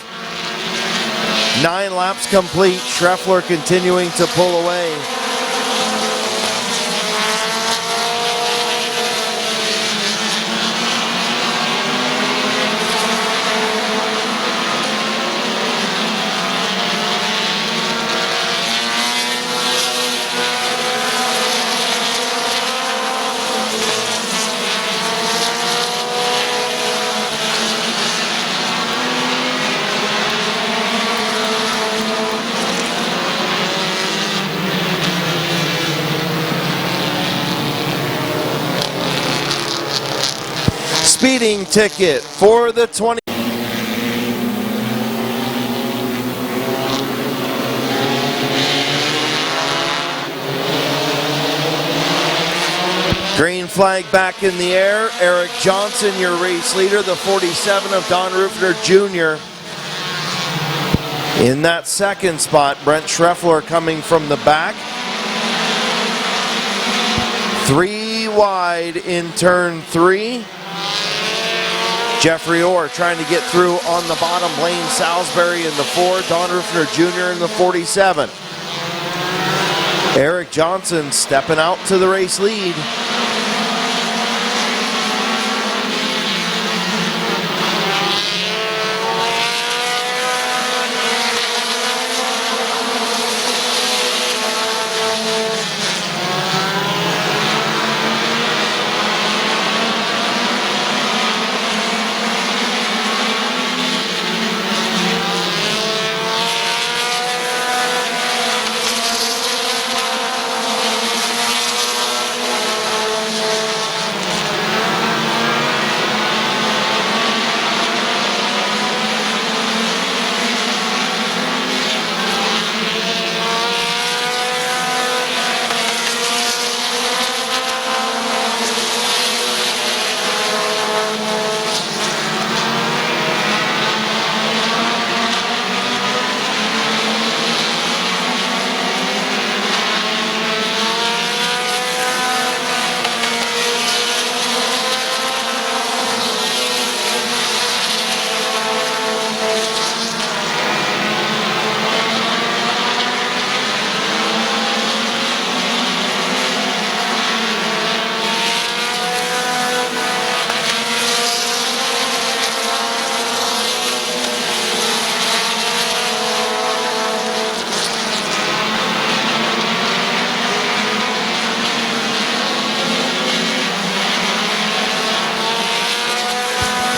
9 laps complete, Schreffler continuing to pull away. Speeding ticket for the 20. Green flag back in the air. Eric Johnson, your race leader, the 47 of Don Rufner Jr. In that second spot, Brent Schreffler coming from the back. 3 wide in turn 3. Jeffrey Orr trying to get through on the bottom. Blaine Salisbury in the 4, Don Rufner Jr. in the 47. Eric Johnson stepping out to the race lead.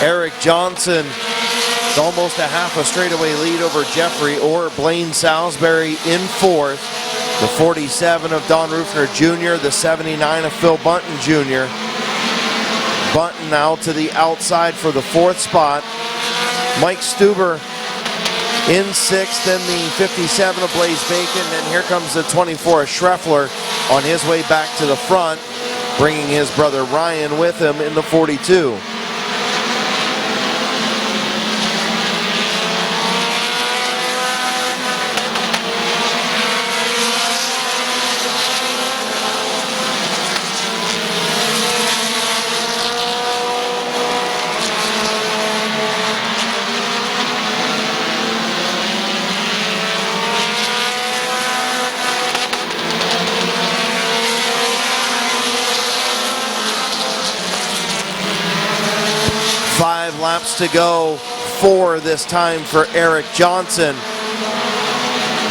Eric Johnson, almost a half a straightaway lead over Jeffrey Orr. Blaine Salisbury in fourth. The 47 of Don Rufner Jr., the 79 of Phil Bunton Jr. Bunton now to the outside for the fourth spot. Mike Stuber in sixth, then the 57 of Blaze Bacon, and here comes the 24 of Schreffler on his way back to the front, bringing his brother Ryan with him in the 42. Laps to go, 4 this time for Eric Johnson.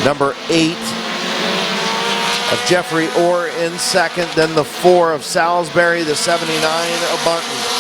Number 8 of Jeffrey Orr in second, then the 4 of Salisbury, the 79 of Bunton.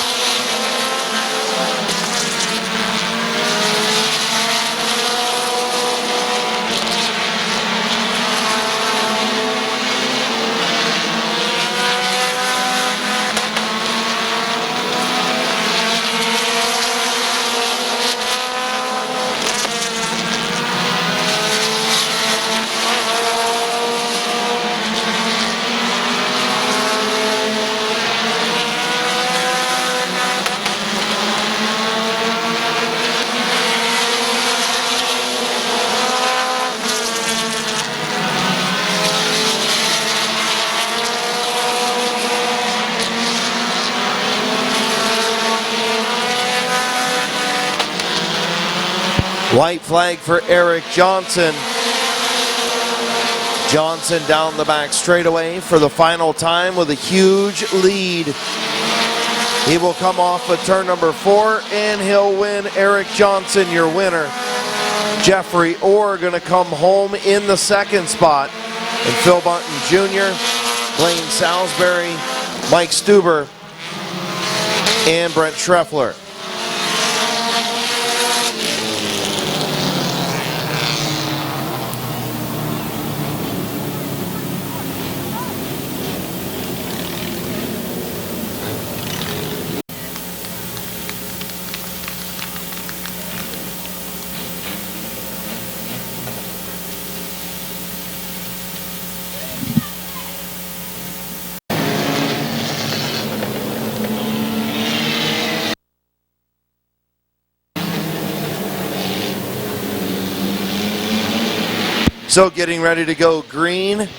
White flag for Eric Johnson. Johnson down the back straightaway for the final time with a huge lead. He will come off of turn number 4 and he'll win. Eric Johnson, your winner. Jeffrey Orr going to come home in the second spot. And Phil Bunton Jr., Blaine Salisbury, Mike Stuber, and Brent Schreffler. So getting ready to go green,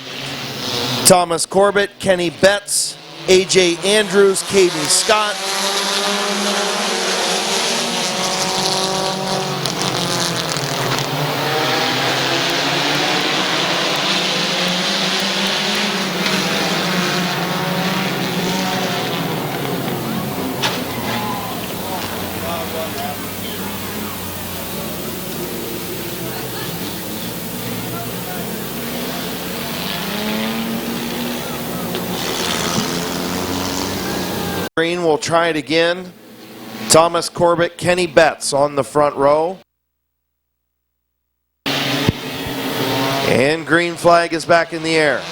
Thomas Corbett, Kenny Betts, AJ Andrews, Caden Scott. Green will try it again. Thomas Corbett, Kenny Betts on the front row. And green flag is back in the air.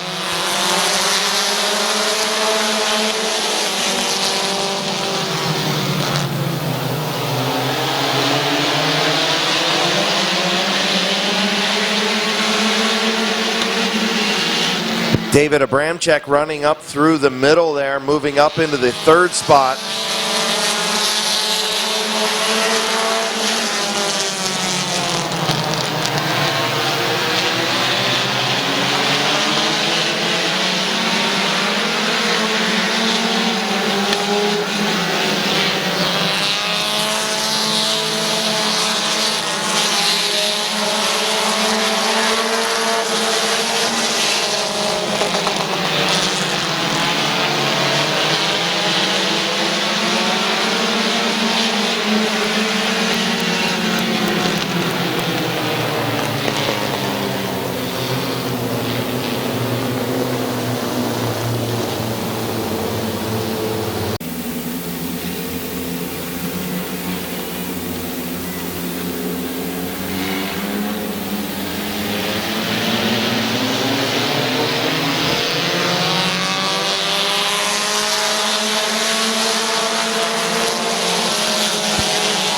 David Abramchek running up through the middle there, moving up into the third spot.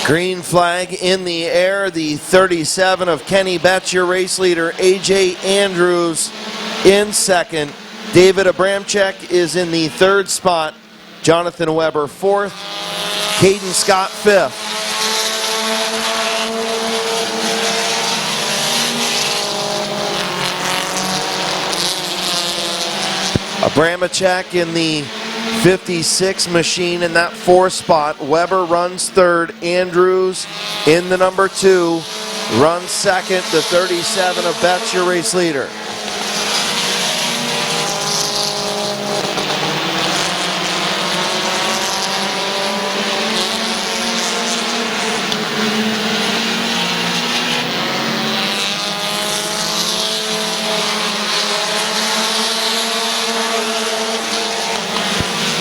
Green flag in the air, the 37 of Kenny Betts, your race leader. A.J. Andrews in second. David Abramchek is in the third spot. Jonathan Weber fourth. Caden Scott fifth. Abramchek in the 56 machine in that fourth spot. Weber runs third. Andrews in the number 2. Runs second. The 37 of Betts, your race leader.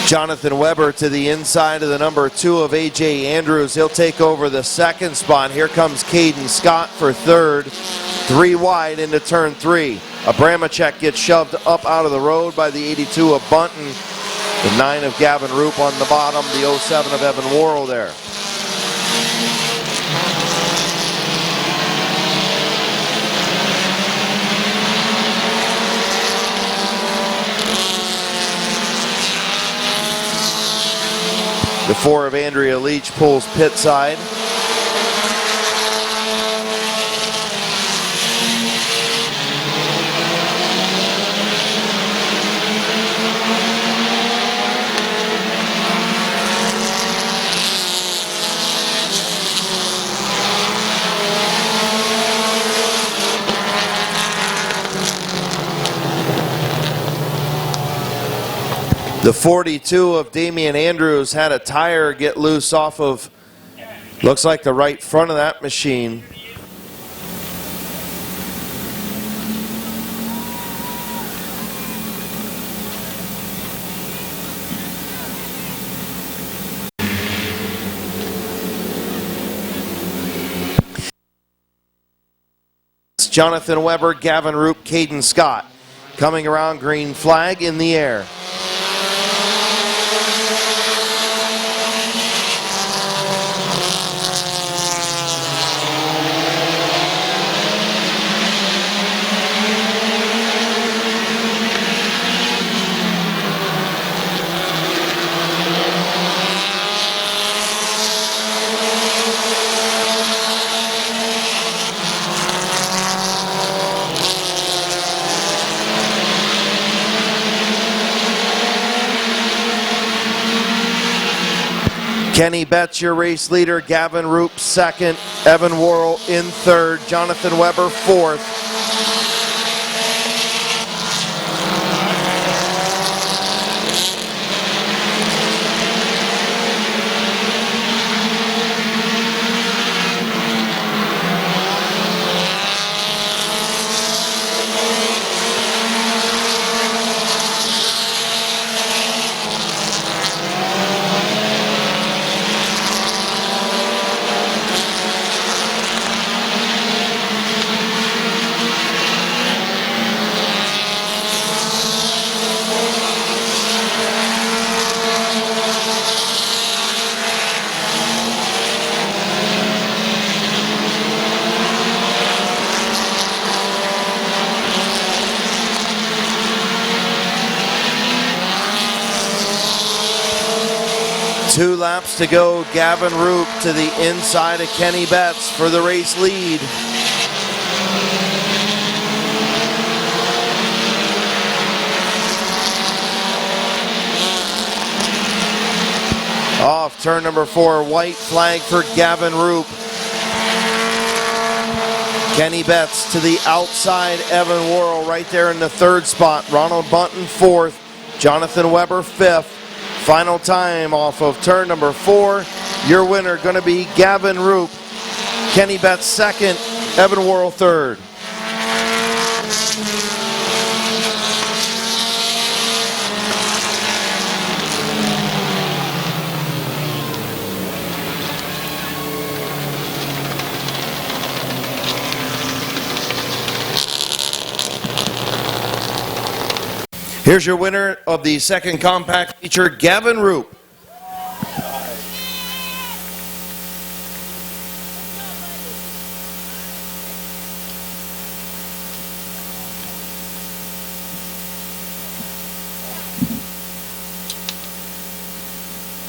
Jonathan Weber to the inside of the number 2 of A.J. Andrews. He'll take over the second spot. Here comes Caden Scott for third. 3 wide into turn 3. Abramchek gets shoved up out of the road by the 82 of Bunton. The 9 of Gavin Roop on the bottom. The 07 of Evan Worrell there. The 4 of Andrea Leach pulls pit side. The 42 of Damian Andrews had a tire get loose off of, looks like the right front of that machine. Jonathan Weber, Gavin Roop, Caden Scott. Coming around, green flag in the air. Kenny Betts, your race leader. Gavin Roop second. Evan Worrell in third. Jonathan Weber fourth. Two laps to go. Gavin Roop to the inside of Kenny Betts for the race lead. Off turn number 4, white flag for Gavin Roop. Kenny Betts to the outside, Evan Worrell right there in the third spot. Ronald Bunton fourth, Jonathan Weber fifth. Final time off of turn number 4. Your winner going to be Gavin Roop. Kenny Betts second, Evan Worrell third. Here's your winner of the second compact feature, Gavin Roop.